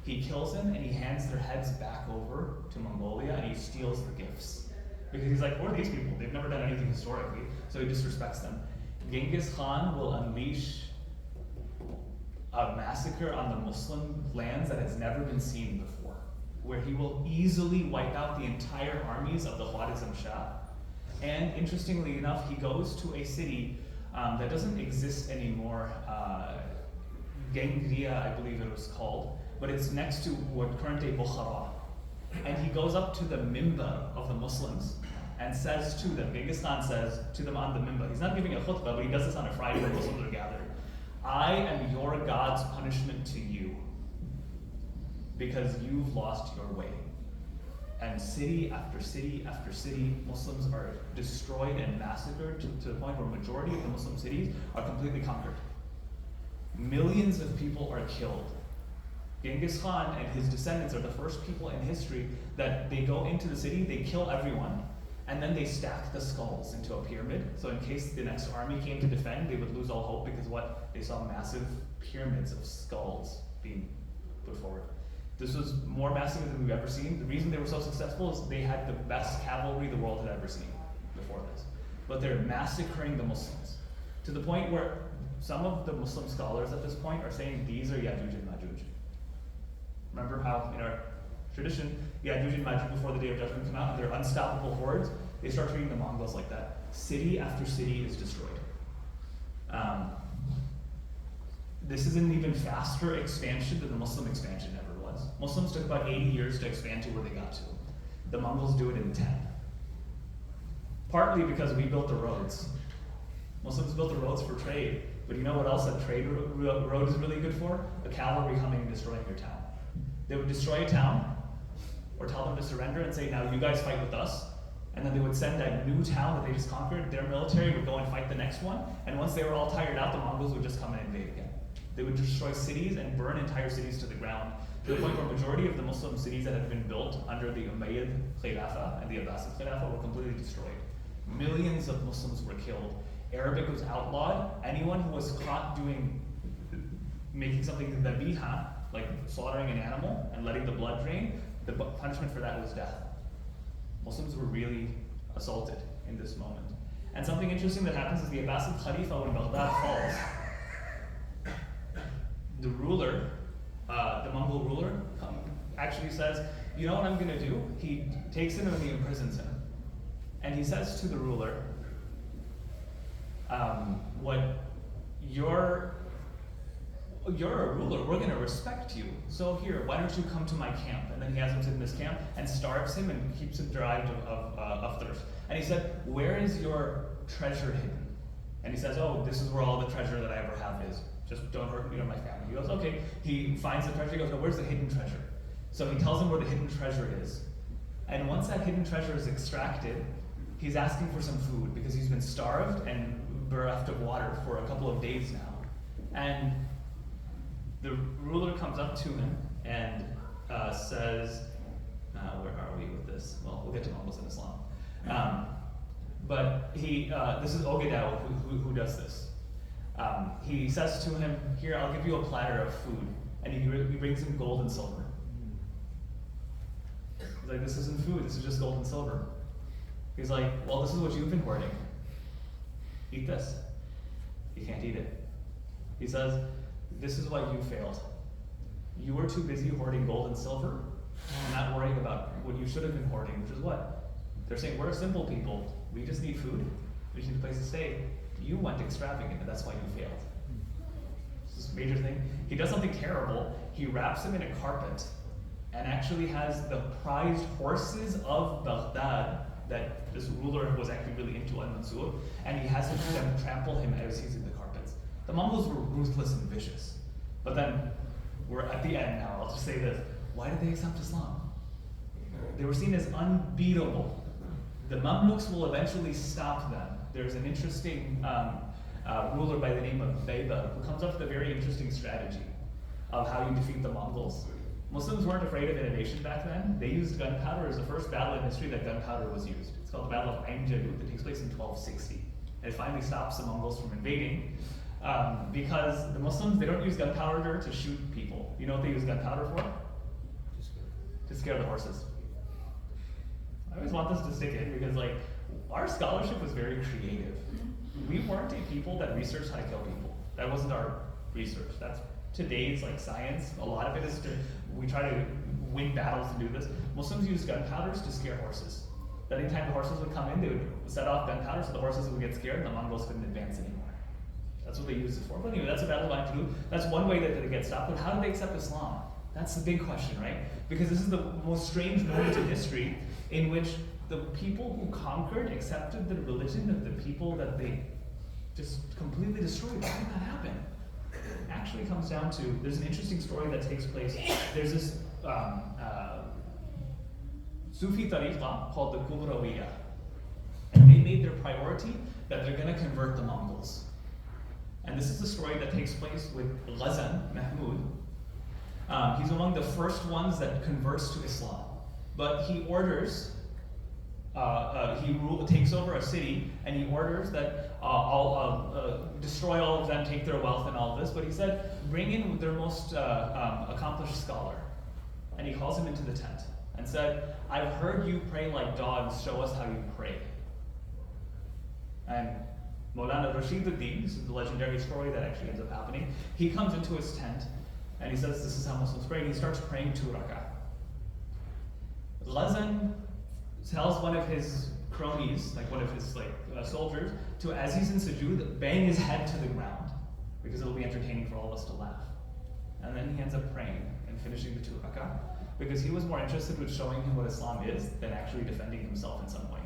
Speaker 1: He kills them and he hands their heads back over to Mongolia and he steals the gifts. Because he's like, who are these people? They've never done anything historically, so he disrespects them. Genghis Khan will unleash a massacre on the Muslim lands that has never been seen before, where he will easily wipe out the entire armies of the Khwarizm Shah. And interestingly enough, he goes to a city that doesn't exist anymore, Gangria, I believe it was called, but it's next to what current day Bukhara. And he goes up to the mimbar of the Muslims and says to them, Genghis Khan says to them on the mimbar, he's not giving a khutbah, but he does this on a Friday when Muslims are gathered. I am your God's punishment to you because you've lost your way. And city after city after city, Muslims are destroyed and massacred to the point where majority of the Muslim cities are completely conquered. Millions of people are killed. Genghis Khan and his descendants are the first people in history that they go into the city, they kill everyone, and then they stack the skulls into a pyramid. So in case the next army came to defend, they would lose all hope because what? They saw massive pyramids of skulls being put forward. This was more massive than we've ever seen. The reason they were so successful is they had the best cavalry the world had ever seen before this. But they're massacring the Muslims to the point where some of the Muslim scholars at this point are saying these are Yajuj and Majuj. Remember how in our tradition, Yajuj and Majuj before the Day of Judgment come out and they're unstoppable hordes? They start treating the Mongols like that. City after city is destroyed. This is an even faster expansion than the Muslim expansion ever was. Muslims took about 80 years to expand to where they got to. The Mongols do it in 10. Partly because we built the roads. Muslims built the roads for trade. But you know what else a trade road is really good for? The cavalry coming and destroying your town. They would destroy a town, or tell them to surrender and say, now you guys fight with us. And then they would send that new town that they just conquered, their military would go and fight the next one. And once they were all tired out, the Mongols would just come and invade again. They would destroy cities and burn entire cities to the ground, to the point where majority of the Muslim cities that had been built under the Umayyad Khilafah and the Abbasid Khilafah were completely destroyed. Millions of Muslims were killed. Arabic was outlawed. Anyone who was caught making something dhabiha, like slaughtering an animal and letting the blood drain, the punishment for that was death. Muslims were really assaulted in this moment. And something interesting that happens is the Abbasid Khalifa, when Baghdad falls, the ruler, the Mongol ruler, actually says, you know what I'm going to do? He takes him and he imprisons him. And he says to the ruler, you're a ruler, we're going to respect you. So here, why don't you come to my camp? And then he has him sit in this camp and starves him and keeps him deprived of thirst. And he said, where is your treasure hidden? And he says, oh, this is where all the treasure that I ever have is. Just don't hurt me or my family. He goes, okay. He finds the treasure. He goes, no, where's the hidden treasure? So he tells him where the hidden treasure is. And once that hidden treasure is extracted, he's asking for some food because he's been starved and bereft of water for a couple of days now. And the ruler comes up to him and says, where are we with this? Well, we'll get to Mongols in Islam. But this is Ogedao who does this. He says to him, here, I'll give you a platter of food. And he brings him gold and silver. He's like, this isn't food, this is just gold and silver. He's like, well, this is what you've been hoarding. Eat this. You can't eat it. He says, this is why you failed. You were too busy hoarding gold and silver and not worrying about what you should have been hoarding, which is what? They're saying, we're simple people. We just need food. We just need a place to stay. You went extravagant, and that's why you failed. This is a major thing. He does something terrible. He wraps him in a carpet and actually has the prized horses of Baghdad that this ruler was actually really into al-Mansur, and he has them trample him as he's in the carpets. The Mongols were ruthless and vicious. But then, we're at the end now. I'll just say this. Why did they accept Islam? They were seen as unbeatable. The Mamluks will eventually stop them. There's an interesting ruler by the name of Beyba who comes up with a very interesting strategy of how you defeat the Mongols. Muslims weren't afraid of innovation back then. They used gunpowder as the first battle in history that gunpowder was used. It's called the Battle of Ain Jalut that takes place in 1260. And it finally stops the Mongols from invading because the Muslims, they don't use gunpowder to shoot people. You know what they use gunpowder for?
Speaker 2: to scare the horses. I always want this to stick in because like our scholarship was very creative. We weren't a people that researched how to kill people. That wasn't our research. That's today's like science. A lot of it is we try to win battles and do this. Muslims use gunpowders to scare horses. That anytime the horses would come in, they would set off gunpowder so the horses would get scared and the Mongols couldn't advance anymore. That's what they used it for. But anyway, that's a battle line to do. That's one way that it gets stopped. But how did they accept Islam? That's the big question, right? Because this is the most strange moment in history in which the people who conquered accepted the religion of the people that they just completely destroyed. Why did that happen? It actually comes down to, there's an interesting story that takes place. There's this Sufi tariqa called the Kubrawiyya. And they made their priority that they're going to convert the Mongols. And this is the story that takes place with Ghazan Mahmud. He's among the first ones that converts to Islam. But he orders, takes over a city, and he orders that destroy all of them, take their wealth and all of this. But he said, bring in their most accomplished scholar. And he calls him into the tent and said, I've heard you pray like dogs, show us how you pray. And Maulana Rashiduddin, this is the legendary story that actually ends up happening, he comes into his tent and he says, this is how Muslims pray, and he starts praying 2 rak'ah. Ghazan tells one of his cronies, like one of his soldiers, to, as he's in sujood, bang his head to the ground, because it'll be entertaining for all of us to laugh. And then he ends up praying and finishing the 2 rak'ah, because he was more interested with showing him what Islam is than actually defending himself in some way.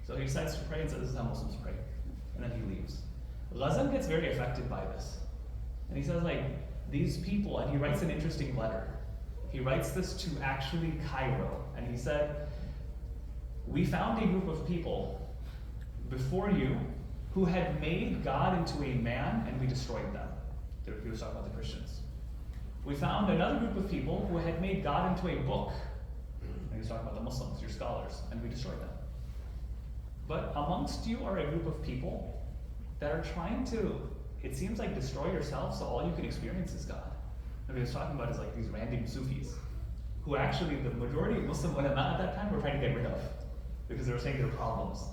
Speaker 2: So he decides to pray and says, this is how Muslims pray. And then he leaves. Ghazan gets very affected by this. And he says, these people, and he writes an interesting letter. He writes this to actually Cairo, and he said, we found a group of people before you who had made God into a man, and we destroyed them. He was talking about the Christians. We found another group of people who had made God into a book, and he was talking about the Muslims, your scholars, and we destroyed them. But amongst you are a group of people that are trying to, it seems like, destroy yourself so all you can experience is God. And what he was talking about is these random Sufis, who actually the majority of Muslim ulama at that time were trying to get rid of, because they were saying there are problems.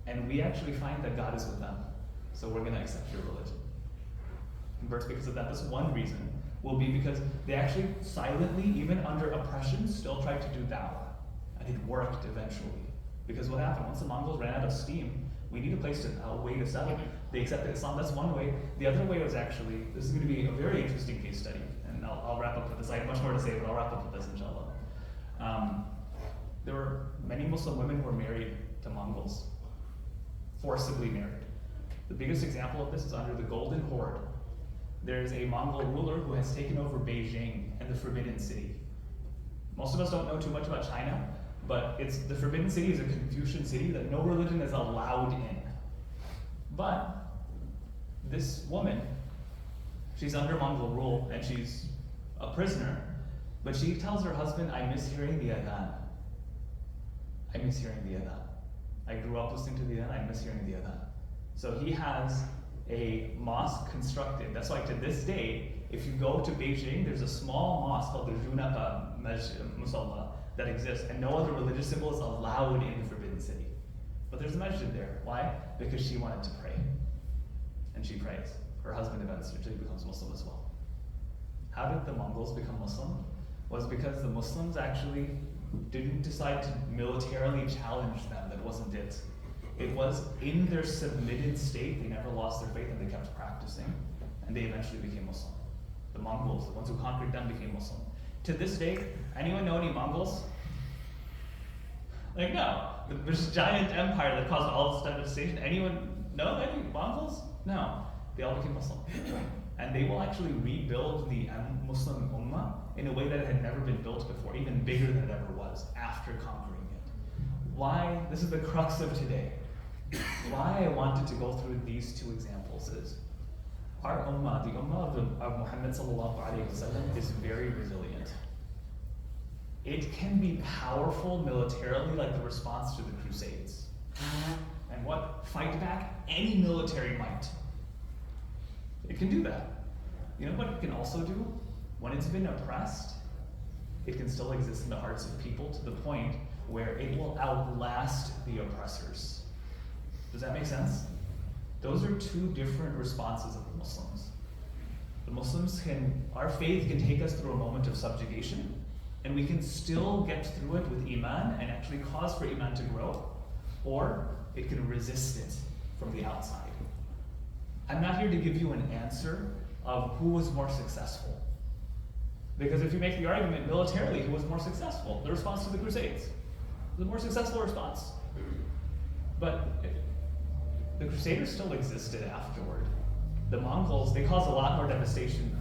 Speaker 2: And we actually find that God is with them, so we're going to accept your religion. And birds, because of that, this one reason will be because they actually silently, even under oppression, still tried to do da'wah. And it worked eventually. Because what happened? Once the Mongols ran out of steam, we need a way to settle. They accepted Islam. That's one way. The other way was actually, this is going to be a very interesting case study. And I'll wrap up with this. I have much more to say, but I'll wrap up with this, inshallah. There were many Muslim women who were married to Mongols. Forcibly married. The biggest example of this is under the Golden Horde. There's a Mongol ruler who has taken over Beijing and the Forbidden City. Most of us don't know too much about China, but the Forbidden City is a Confucian city that no religion is allowed in. But this woman, she's under Mongol rule and she's a prisoner, but she tells her husband, I miss hearing the adhan. I miss hearing the adhan. I grew up listening to the adhan, I miss hearing the adhan. So he has a mosque constructed. That's why to this day, if you go to Beijing, there's a small mosque called the Junapa Musalla that exists, and no other religious symbol is allowed in the Forbidden City. But there's a masjid there. Why? Because she wanted to pray. And she prays. Her husband eventually becomes Muslim as well. How did the Mongols become Muslim? Was because the Muslims actually didn't decide to militarily challenge them. That wasn't it. It was in their submitted state, they never lost their faith and they kept practicing, and they eventually became Muslim. The Mongols, the ones who conquered them, became Muslim. To this day, anyone know any Mongols? No. This giant empire that caused all this devastation. Anyone know any Mongols? No. They all became Muslim. And they will actually rebuild the Muslim Ummah in a way that it had never been built before, even bigger than it ever was, after conquering it. Why? This is the crux of today. Why I wanted to go through these 2 examples is, our Ummah, the Ummah of Muhammad sallallahu alaihi wasallam, is very resilient. It can be powerful militarily, like the response to the Crusades. And what? Fight back any military might. It can do that. You know what it can also do? When it's been oppressed, it can still exist in the hearts of people to the point where it will outlast the oppressors. Does that make sense? Those are two different responses of the Muslims. The Muslims our faith can take us through a moment of subjugation, and we can still get through it with Iman and actually cause for Iman to grow, or it can resist it from the outside. I'm not here to give you an answer of who was more successful. Because if you make the argument militarily, who was more successful? The response to the Crusades. The more successful response. But the Crusaders still existed afterward. The Mongols, they caused a lot more devastation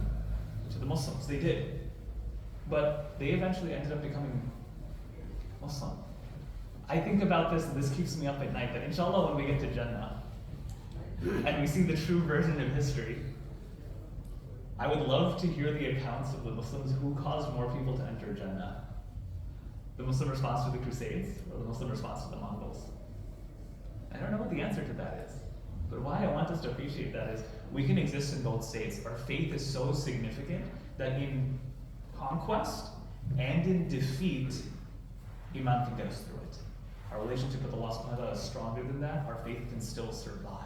Speaker 2: to the Muslims. They did. But they eventually ended up becoming Muslim. I think about this, and this keeps me up at night, that inshallah when we get to Jannah, and we see the true version of history, I would love to hear the accounts of the Muslims who caused more people to enter Jannah. The Muslim response to the Crusades, or the Muslim response to the Mongols? I don't know what the answer to that is. But why I want us to appreciate that is we can exist in both states. Our faith is so significant that in conquest and in defeat, Iman can get us through it. Our relationship with Allah subhanahu wa ta'ala is stronger than that. Our faith can still survive.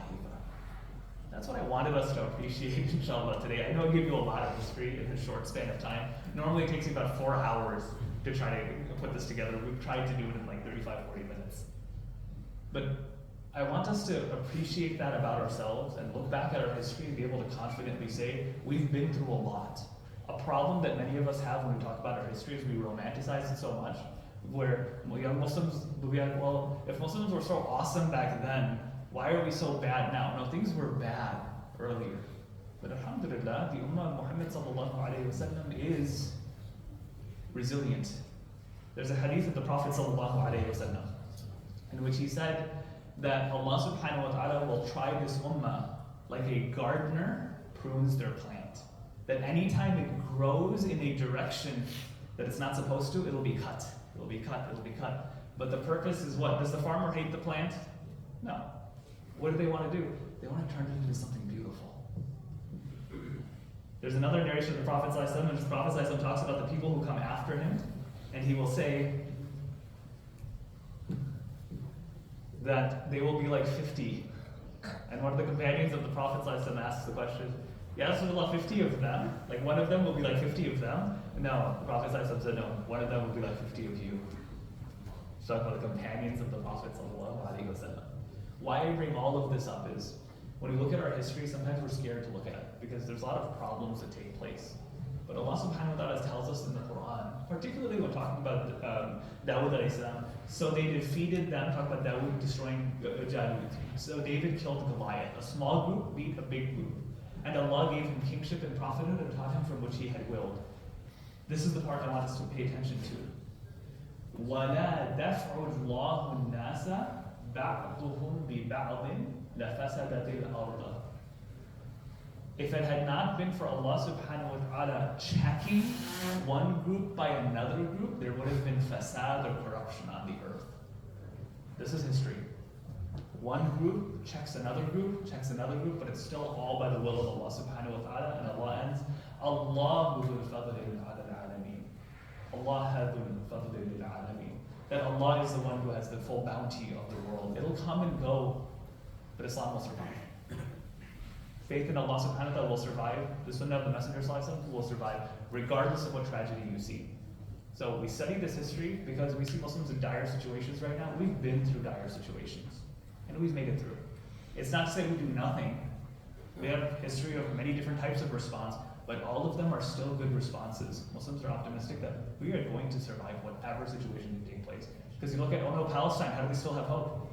Speaker 2: That's what I wanted us to appreciate, inshallah, today. I know I gave you a lot of history in a short span of time. Normally it takes me about 4 hours to try to put this together. We've tried to do it in like 35, 40 minutes. But I want us to appreciate that about ourselves and look back at our history and be able to confidently say, we've been through a lot. A problem that many of us have when we talk about our history is we romanticize it so much, where young Muslims, well, if Muslims were so awesome back then, why are we so bad now? No, things were bad earlier. But alhamdulillah, the Ummah of Muhammad sallallahu alayhi wasallam is resilient. There's a hadith of the Prophet sallallahu alayhi wasallam in which he said that Allah subhanahu wa ta'ala will try this Ummah like a gardener prunes their plant. That anytime it grows in a direction that it's not supposed to, it'll be cut. It'll be cut, it'll be cut. But the purpose is what? Does the farmer hate the plant? No. What do they want to do? They want to turn it into something beautiful. There's another narration of the Prophet ﷺ, and the Prophet ﷺ talks about the people who come after him, and he will say that they will be like 50. And one of the companions of the Prophet ﷺ asks the question, Ya Rasulullah, 50 of them? Like one of them will be like 50 of them? No, the Prophet ﷺ said no, one of them will be like 50 of you. So about the companions of the Prophet ﷺ. Why I bring all of this up is, when we look at our history, sometimes we're scared to look at it, because there's a lot of problems that take place. But Allah subhanahu wa ta'ala tells us in the Quran, particularly when talking about Dawood alayhi salam, so they defeated them, talk about Dawood destroying Jalut. So David killed Goliath. A small group beat a big group. And Allah gave him kingship and prophethood and taught him from which he had willed. This is the part I want us to pay attention to. وَلَا دَفْعُ اللَّهُ النَّاسَ بَعْضُهُمْ بِبَعْضٍ لَفَسَدَتِ الْأَرْضَ. If it had not been for Allah subhanahu wa ta'ala checking one group by another group, there would have been fasad or corruption on the earth. This is history. One group checks another group, but it's still all by the will of Allah subhanahu wa ta'ala, and Allah ends, Allahu dhul fadli ala al-alameen. Allah hadul fadli al-alameen. That Allah is the one who has the full bounty of the world. It'll come and go, but Islam will survive. Faith in Allah subhanahu wa ta'ala will survive. The sunnah of the Messenger sallallahu alaihi wasallam will survive, regardless of what tragedy you see. So we study this history because we see Muslims in dire situations right now. We've been through dire situations, and we've made it through. It's not to say we do nothing. We have a history of many different types of response, but all of them are still good responses. Muslims are optimistic that we are going to survive whatever situation can take place. Because you look at, oh no, Palestine, how do we still have hope?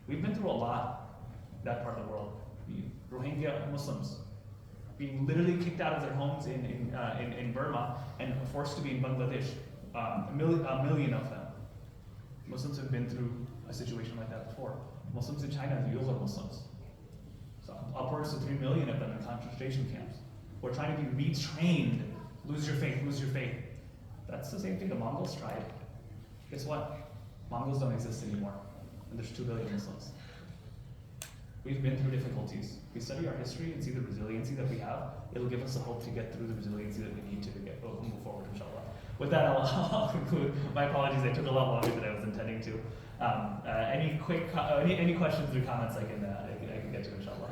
Speaker 2: We've been through a lot, that part of the world. Rohingya Muslims being literally kicked out of their homes in Burma and forced to be in Bangladesh. A million of them. Muslims have been through a situation like that before. Muslims in China, the Uyghur Muslims. So upwards to 3 million of them in concentration camps. We're trying to be retrained. Lose your faith, lose your faith. That's the same thing the Mongols tried. Guess what? Mongols don't exist anymore. And there's 2 billion Muslims. We've been through difficulties. We study our history and see the resiliency that we have. It'll give us the hope to get through the resiliency that we need to move forward, inshallah. With that, I'll conclude. My apologies, I took a lot longer than I was intending to. Any questions or comments I can get to, inshallah.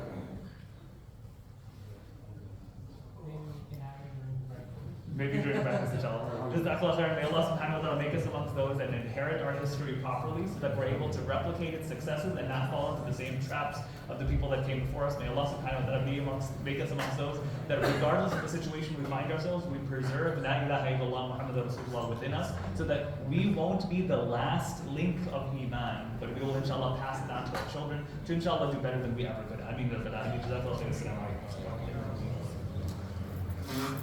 Speaker 2: Maybe during breakfast, inshallah. Jazakallah khair. May Allah subhanahu wa ta'ala make us amongst those that inherit our history properly so that we're able to replicate its successes and not fall into the same traps of the people that came before us. May Allah subhanahu wa ta'ala make us amongst those that regardless of the situation we find ourselves, we preserve La ilaha illallah Muhammadur Rasulullah within us so that we won't be the last link of Iman, but we will inshallah pass it on to our children to inshallah do better than we ever could. Ameen. Jazakallah khair. Assalamu alaikum.